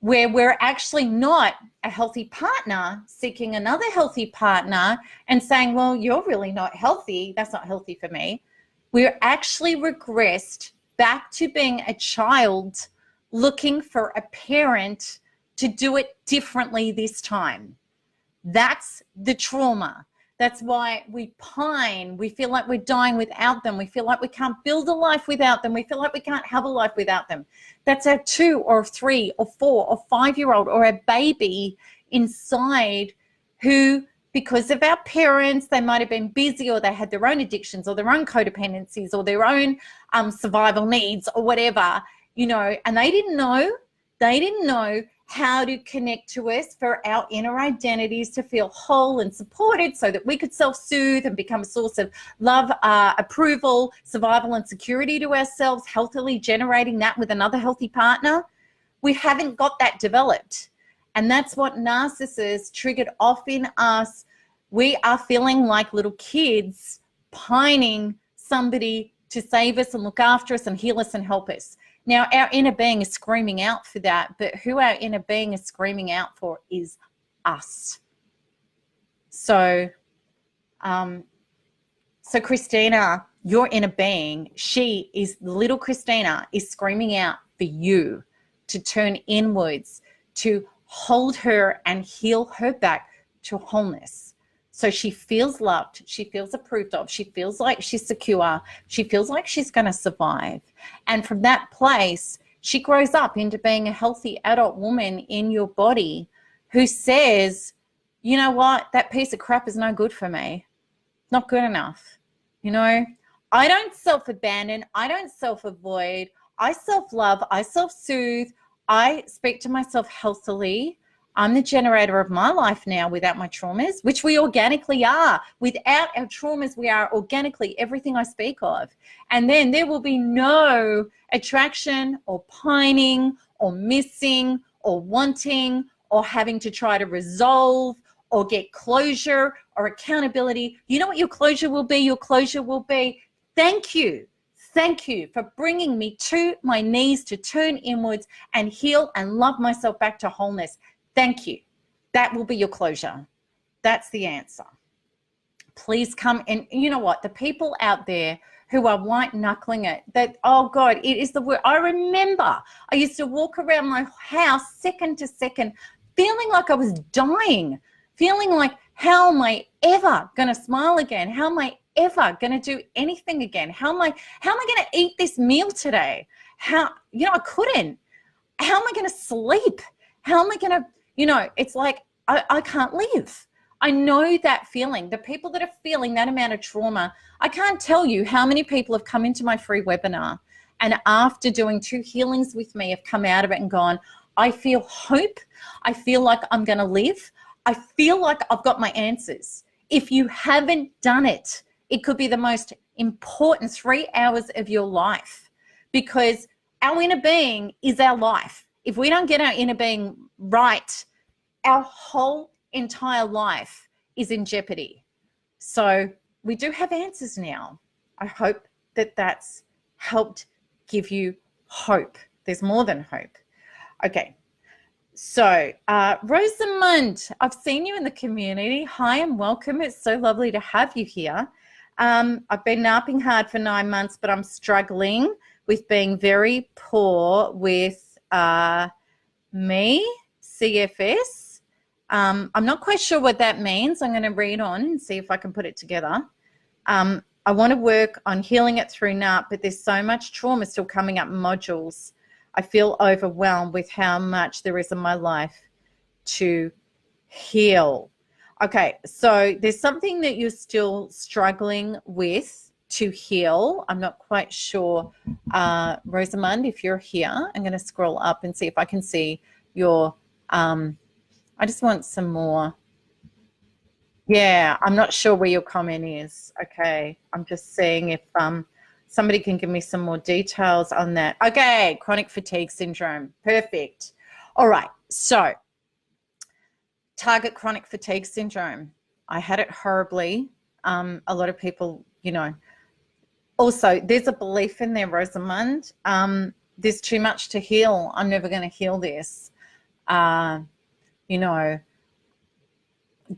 where we're actually not a healthy partner seeking another healthy partner and saying, well, you're really not healthy. That's not healthy for me. We're actually regressed back to being a child looking for a parent to do it differently this time. That's the trauma. That's why we pine. We feel like we're dying without them. We feel like we can't build a life without them. We feel like we can't have a life without them. That's our 2 or 3 or 4 or 5-year-old or a baby inside who, because of our parents, they might have been busy or they had their own addictions or their own codependencies or their own survival needs or whatever, you know, and they didn't know how to connect to us for our inner identities to feel whole and supported so that we could self-soothe and become a source of love, approval, survival and security to ourselves, healthily generating that with another healthy partner. We haven't got that developed. And that's what narcissists triggered off in us. We are feeling like little kids pining somebody to save us and look after us and heal us and help us. Now, our inner being is screaming out for that, but who our inner being is screaming out for is us. So Christina, your inner being, little Christina is screaming out for you to turn inwards, to hold her and heal her back to wholeness. So she feels loved, she feels approved of, she feels like she's secure, she feels like she's going to survive. And from that place, she grows up into being a healthy adult woman in your body who says, you know what, that piece of crap is no good for me, not good enough. You know, I don't self-abandon, I don't self-avoid, I self-love, I self-soothe, I speak to myself healthily. I'm the generator of my life now without my traumas, which we organically are. Without our traumas, we are organically everything I speak of. And then there will be no attraction or pining or missing or wanting or having to try to resolve or get closure or accountability. You know what your closure will be? Your closure will be, thank you. Thank you for bringing me to my knees to turn inwards and heal and love myself back to wholeness. Thank you. That will be your closure. That's the answer. Please come. And you know what? The people out there who are white knuckling it, that, oh God, it is the word. I remember I used to walk around my house second to second, feeling like I was dying, feeling like, how am I ever going to smile again? How am I ever going to do anything again? How am I going to eat this meal today? I couldn't. How am I going to sleep? How am I going to, it's like I can't live. I know that feeling. The people that are feeling that amount of trauma, I can't tell you how many people have come into my free webinar and after doing 2 healings with me have come out of it and gone, I feel hope. I feel like I'm going to live. I feel like I've got my answers. If you haven't done it, it could be the most important 3 hours of your life, because our inner being is our life. If we don't get our inner being right, our whole entire life is in jeopardy. So we do have answers now. I hope that that's helped give you hope. There's more than hope. Okay. So Rosamund, I've seen you in the community. Hi and welcome. It's so lovely to have you here. I've been narping hard for 9 months, but I'm struggling with being very poor with CFS. I'm not quite sure what that means. I'm going to read on and see if I can put it together. I want to work on healing it through NARP, but there's so much trauma still coming up in modules. I feel overwhelmed with how much there is in my life to heal. Okay, so there's something that you're still struggling with to heal. I'm not quite sure, Rosamund, if you're here. I'm going to scroll up and see if I can see your, I just want some more. Yeah, I'm not sure where your comment is. Okay, I'm just seeing if somebody can give me some more details on that. Okay, chronic fatigue syndrome. Perfect. All right, so target chronic fatigue syndrome. I had it horribly. A lot of people, you know, also there's a belief in there, Rosamund. There's too much to heal. I'm never going to heal this. You know,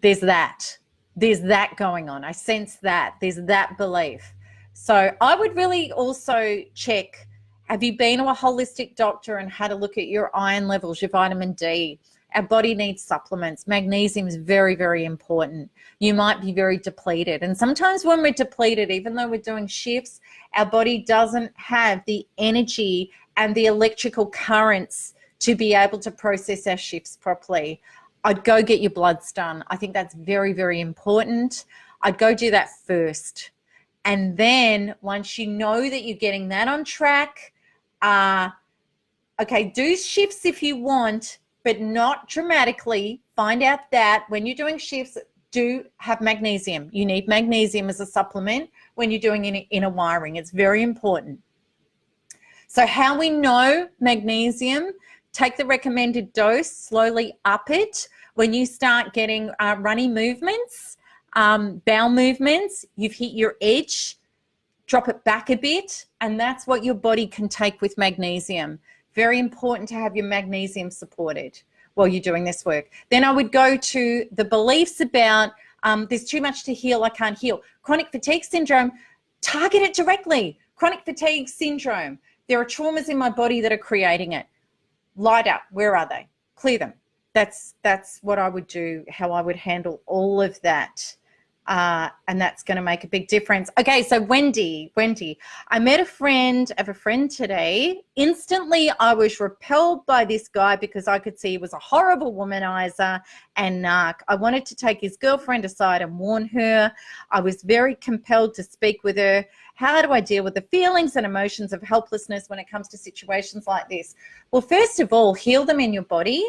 there's that going on. I sense that there's that belief. So I would really also check, have you been to a holistic doctor and had a look at your iron levels, your vitamin D? Our body needs supplements. Magnesium is very, very important. You might be very depleted. And sometimes when we're depleted, even though we're doing shifts, our body doesn't have the energy and the electrical currents to be able to process our shifts properly. I'd go get your bloods done. I think that's very, very important. I'd go do that first. And then once you know that you're getting that on track, okay, do shifts if you want, but not dramatically. Find out that when you're doing shifts, do have magnesium. You need magnesium as a supplement when you're doing inner wiring. It's very important. So how we know magnesium, take the recommended dose, slowly up it. When you start getting runny movements, bowel movements, you've hit your edge, drop it back a bit, and that's what your body can take with magnesium. Very important to have your magnesium supported while you're doing this work. Then I would go to the beliefs about there's too much to heal, I can't heal. Chronic fatigue syndrome, target it directly. Chronic fatigue syndrome, there are traumas in my body that are creating it. Light up, where are they? Clear them. That's what I would do, how I would handle all of that. And that's going to make a big difference. Okay, so Wendy, I met a friend today. Instantly, I was repelled by this guy because I could see he was a horrible womanizer and narc. I wanted to take his girlfriend aside and warn her. I was very compelled to speak with her. How do I deal with the feelings and emotions of helplessness when it comes to situations like this? Well, first of all, heal them in your body.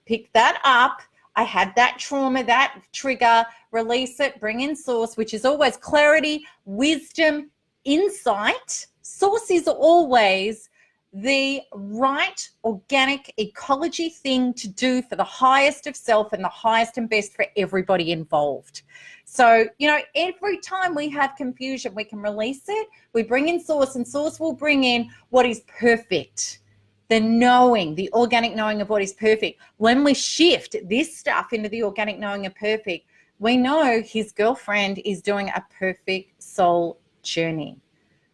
Pick that up. I had that trauma, that trigger, release it, bring in source, which is always clarity, wisdom, insight. Source is always the right organic ecology thing to do for the highest of self and the highest and best for everybody involved. So, you know, every time we have confusion, we can release it. We bring in source, and source will bring in what is perfect. The knowing, the organic knowing of what is perfect. When we shift this stuff into the organic knowing of perfect, we know his girlfriend is doing a perfect soul journey.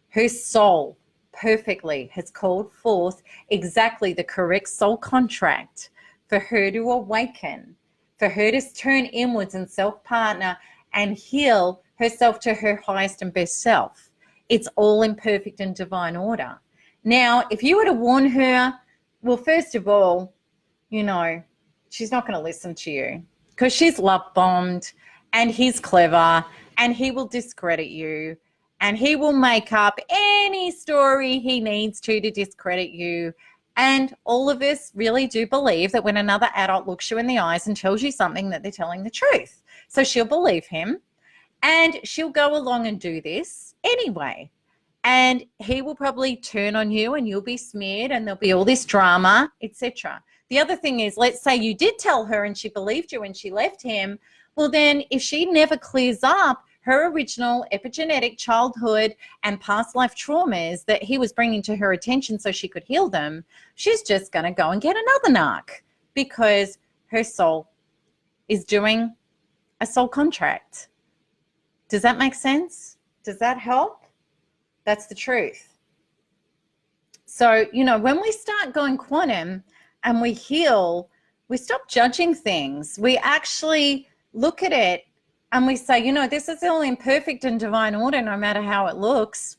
Her soul perfectly has called forth exactly the correct soul contract for her to awaken, for her to turn inwards and self-partner and heal herself to her highest and best self. It's all in perfect and divine order. Now, if you were to warn her, well, first of all, you know, she's not going to listen to you because she's love-bombed and he's clever and he will discredit you and he will make up any story he needs to discredit you. And all of us really do believe that when another adult looks you in the eyes and tells you something, that they're telling the truth. So she'll believe him and she'll go along and do this anyway. And he will probably turn on you and you'll be smeared and there'll be all this drama, etc. The other thing is, let's say you did tell her and she believed you and she left him. Well, then if she never clears up her original epigenetic childhood and past life traumas that he was bringing to her attention so she could heal them, she's just going to go and get another narc because her soul is doing a soul contract. Does that make sense? Does that help? That's the truth. So, you know, when we start going quantum and we heal, we stop judging things. We actually look at it and we say, you know, this is all in perfect and divine order no matter how it looks,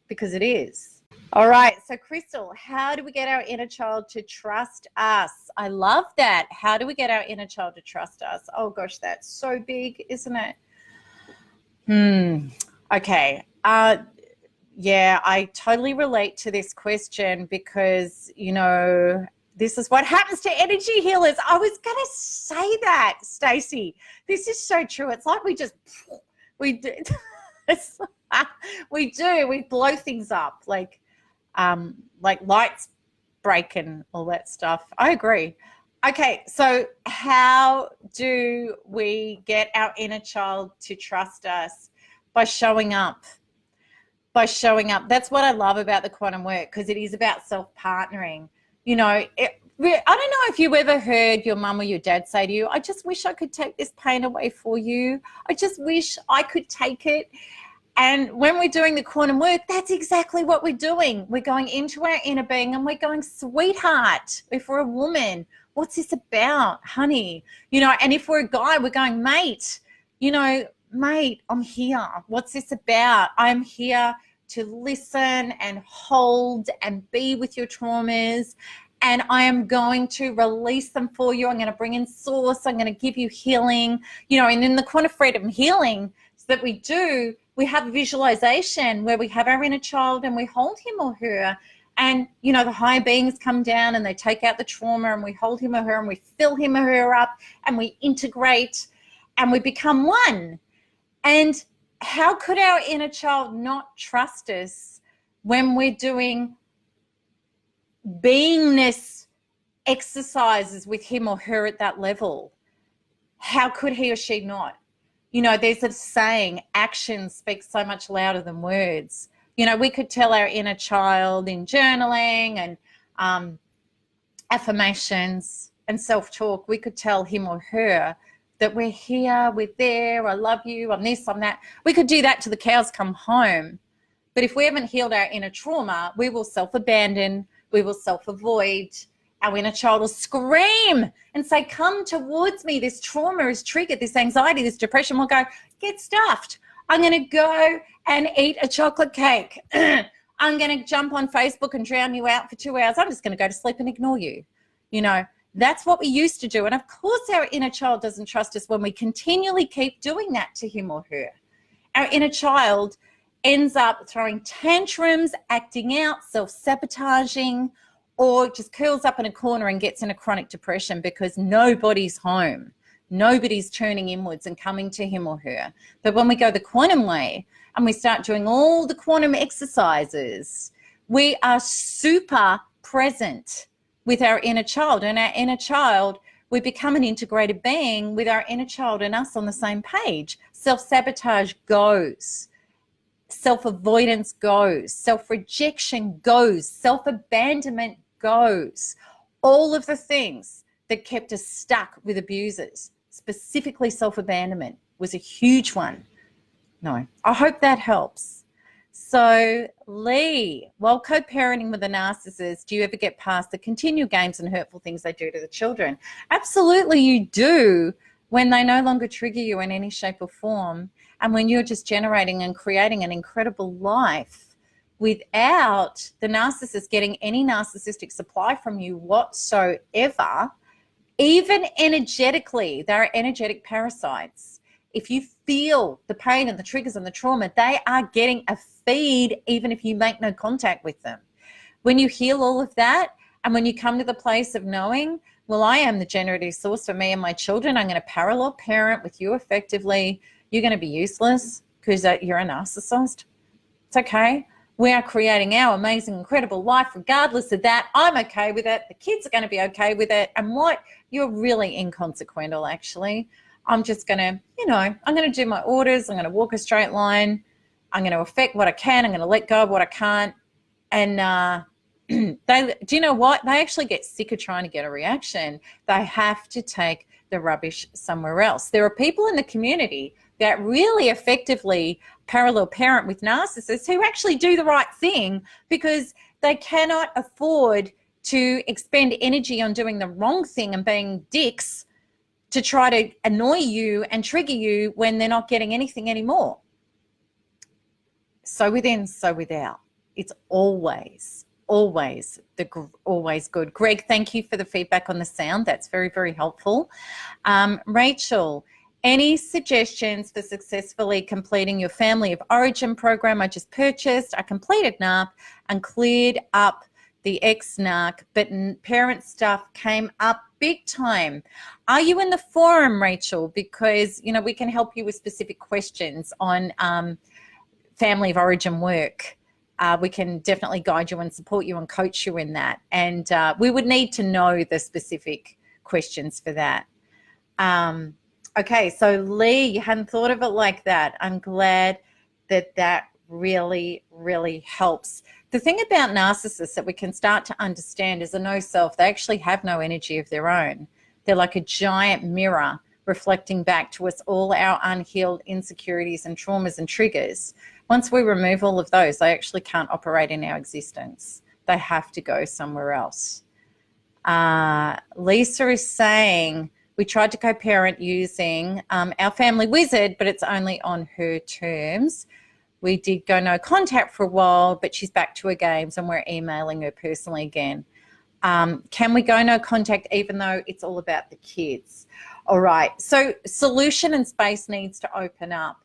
because it is. All right. So, Crystal, how do we get our inner child to trust us? I love that. How do we get our inner child to trust us? Oh, gosh, that's so big, isn't it? Okay. Yeah, I totally relate to this question because, you know, this is what happens to energy healers. I was going to say that, Stacey. This is so true. It's like we do. We blow things up like lights break and all that stuff. I agree. Okay, so how do we get our inner child to trust us? By showing up. By showing up. That's what I love about the quantum work, because it is about self-partnering. You know, I don't know if you ever heard your mum or your dad say to you, I just wish I could take this pain away for you. I just wish I could take it. And when we're doing the quantum work, that's exactly what we're doing. We're going into our inner being and we're going, sweetheart, if we're a woman, what's this about, honey? You know, and if we're a guy, we're going, mate, you know, mate, I'm here. What's this about? I'm here to listen and hold and be with your traumas, and I am going to release them for you. I'm going to bring in source. I'm going to give you healing, you know. And in the quantum freedom healing that we do, we have a visualization where we have our inner child and we hold him or her, and, you know, the higher beings come down and they take out the trauma, and we hold him or her and we fill him or her up and we integrate and we become one. And how could our inner child not trust us when we're doing beingness exercises with him or her at that level? How could he or she not? You know, there's a saying, actions speak so much louder than words. You know, we could tell our inner child in journaling and affirmations and self-talk, we could tell him or her that we're here, we're there, I love you, I'm this, I'm that. We could do that till the cows come home. But if we haven't healed our inner trauma, we will self-abandon, we will self-avoid. Our inner child will scream and say, come towards me. This trauma is triggered, this anxiety, this depression. We'll go, get stuffed. I'm going to go and eat a chocolate cake. I'm going to jump on Facebook and drown you out for 2 hours. I'm just going to go to sleep and ignore you. You know, that's what we used to do. And of course, our inner child doesn't trust us when we continually keep doing that to him or her. Our inner child ends up throwing tantrums, acting out, self-sabotaging, or just curls up in a corner and gets in a chronic depression because nobody's home. Nobody's turning inwards and coming to him or her. But when we go the quantum way and we start doing all the quantum exercises, we are super present with our inner child. And our inner child, we become an integrated being with our inner child and us on the same page. Self-sabotage goes. Self-avoidance goes. Self-rejection goes. Self-abandonment goes. All of the things that kept us stuck with abusers, specifically self-abandonment, was a huge one. No, I hope that helps. So, Lee, while co-parenting with a narcissist, do you ever get past the continual games and hurtful things they do to the children? Absolutely you do, when they no longer trigger you in any shape or form, and when you're just generating and creating an incredible life without the narcissist getting any narcissistic supply from you whatsoever. Even energetically, they're energetic parasites. If you feel the pain and the triggers and the trauma, they are getting a feed even if you make no contact with them. When you heal all of that, and when you come to the place of knowing, well, I am the generative source for me and my children, I'm going to parallel parent with you effectively, you're going to be useless because you're a narcissist. It's okay. We are creating our amazing, incredible life regardless of that. I'm okay with it. The kids are going to be okay with it. And what? You're really inconsequential, actually. I'm just going to, you know, I'm going to do my orders. I'm going to walk a straight line. I'm going to affect what I can. I'm going to let go of what I can't. And do you know what? They actually get sick of trying to get a reaction. They have to take the rubbish somewhere else. There are people in the community that really effectively parallel parent with narcissists who actually do the right thing because they cannot afford to expend energy on doing the wrong thing and being dicks to try to annoy you and trigger you when they're not getting anything anymore. So within, so without. It's always good. Greg, thank you for the feedback on the sound. That's very, very helpful. Rachel, any suggestions for successfully completing your family of origin program? I just purchased. I completed NARP and cleared up the ex-narc, but parent stuff came up big time. Are you in the forum, Rachel? Because, you know, we can help you with specific questions on family of origin work. We can definitely guide you and support you and coach you in that. And we would need to know the specific questions for that. Okay, so Lee, you hadn't thought of it like that. I'm glad that that really, really helps. The thing about narcissists that we can start to understand is a no self. They actually have no energy of their own. They're like a giant mirror reflecting back to us all our unhealed insecurities and traumas and triggers. Once we remove all of those, they actually can't operate in our existence. They have to go somewhere else. Lisa is saying, we tried to co-parent using our family wizard, but it's only on her terms. We did go no contact for a while, but she's back to her games and we're emailing her personally again. Can we go no contact even though it's all about the kids? All right, so solution and space needs to open up.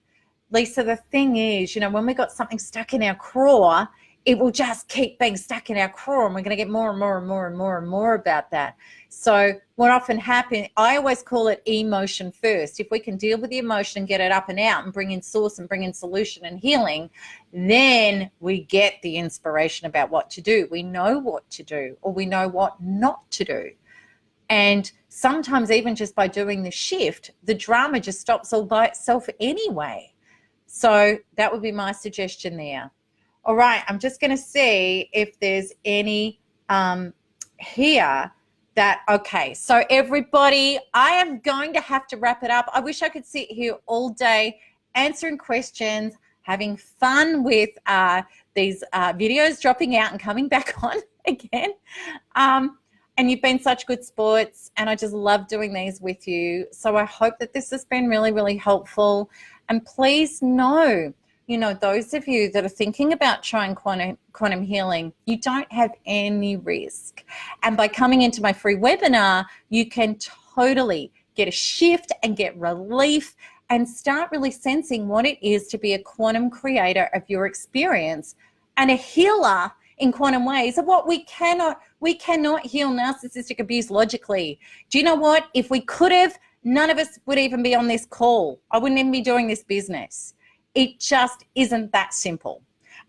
Lisa, the thing is, you know, when we got something stuck in our craw, it will just keep being stuck in our craw and we're going to get more and more and more and more and more about that. So what often happens, I always call it emotion first. If we can deal with the emotion and get it up and out and bring in source and bring in solution and healing, then we get the inspiration about what to do. We know what to do or we know what not to do. And sometimes even just by doing the shift, the drama just stops all by itself anyway. So that would be my suggestion there. All right, I'm just going to see if there's any here that, okay, so everybody, I am going to have to wrap it up. I wish I could sit here all day answering questions, having fun with these videos dropping out and coming back on again. And you've been such good sports, and I just love doing these with you. So I hope that this has been really, really helpful. And please know, you know, those of you that are thinking about trying quantum healing, you don't have any risk. And by coming into my free webinar, you can totally get a shift and get relief and start really sensing what it is to be a quantum creator of your experience and a healer in quantum ways of what we cannot heal narcissistic abuse logically. Do you know what? If we could have, none of us would even be on this call. I wouldn't even be doing this business. It just isn't that simple.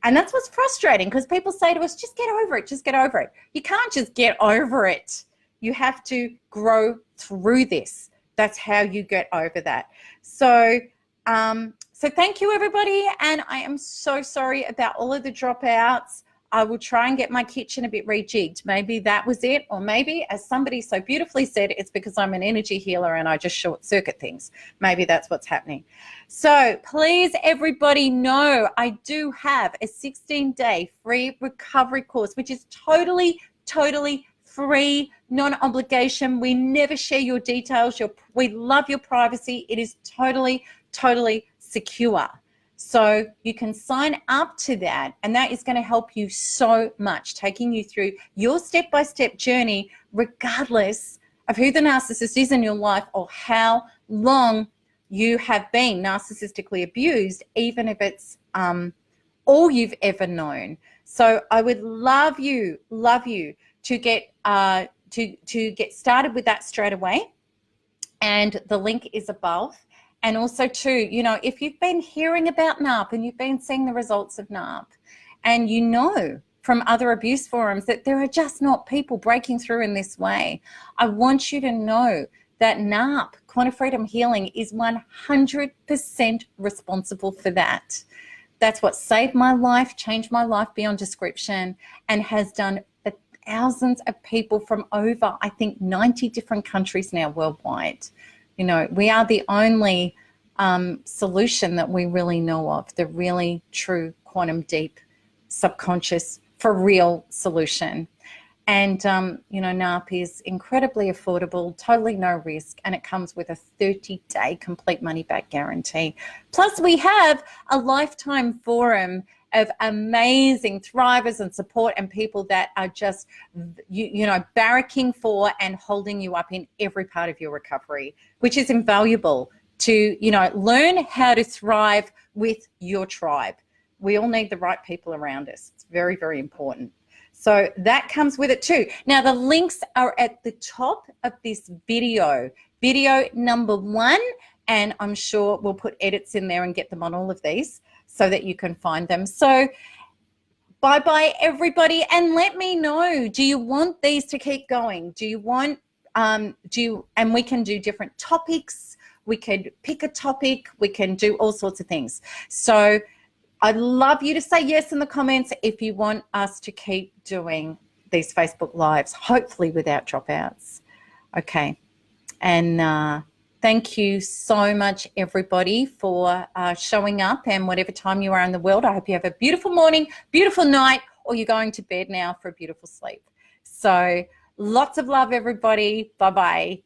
And that's what's frustrating, because people say to us, just get over it, just get over it. You can't just get over it. You have to grow through this. That's how you get over that. So, so thank you, everybody. And I am so sorry about all of the dropouts. I will try and get my kitchen a bit rejigged. Maybe that was it. Or maybe, as somebody so beautifully said, it's because I'm an energy healer and I just short circuit things. Maybe that's what's happening. So please, everybody know I do have a 16-day free recovery course, which is totally free, non-obligation. We never share your details. We love your privacy. It is totally secure. So you can sign up to that, and that is going to help you so much, taking you through your step-by-step journey, regardless of who the narcissist is in your life or how long you have been narcissistically abused, even if it's all you've ever known. So I would love you to get get started with that straight away, and the link is above. And also too, you know, if you've been hearing about NARP and you've been seeing the results of NARP, and you know from other abuse forums that there are just not people breaking through in this way, I want you to know that NARP, Quantum Freedom Healing, is 100% responsible for that. That's what saved my life, changed my life beyond description, and has done thousands of people from over, I think, 90 different countries now worldwide. You know, we are the only solution that we really know of, the really true quantum deep subconscious for real solution. And, you know, NARP is incredibly affordable, totally no risk, and it comes with a 30-day complete money-back guarantee. Plus, we have a lifetime forum of amazing thrivers and support and people that are just, you know, barracking for and holding you up in every part of your recovery, which is invaluable to, you know, learn how to thrive with your tribe. We all need the right people around us. It's very, very important. So that comes with it too. Now, the links are at the top of this video number 1, and I'm sure we'll put edits in there and get them on all of these so that you can find them. So bye-bye, everybody, and let me know, do you want these to keep going? Do you want, and we can do different topics. We could pick a topic. We can do all sorts of things. So I'd love you to say yes in the comments if you want us to keep doing these Facebook Lives, hopefully without dropouts. Okay. And thank you so much, everybody, for showing up, and whatever time you are in the world, I hope you have a beautiful morning, beautiful night, or you're going to bed now for a beautiful sleep. So lots of love, everybody. Bye-bye.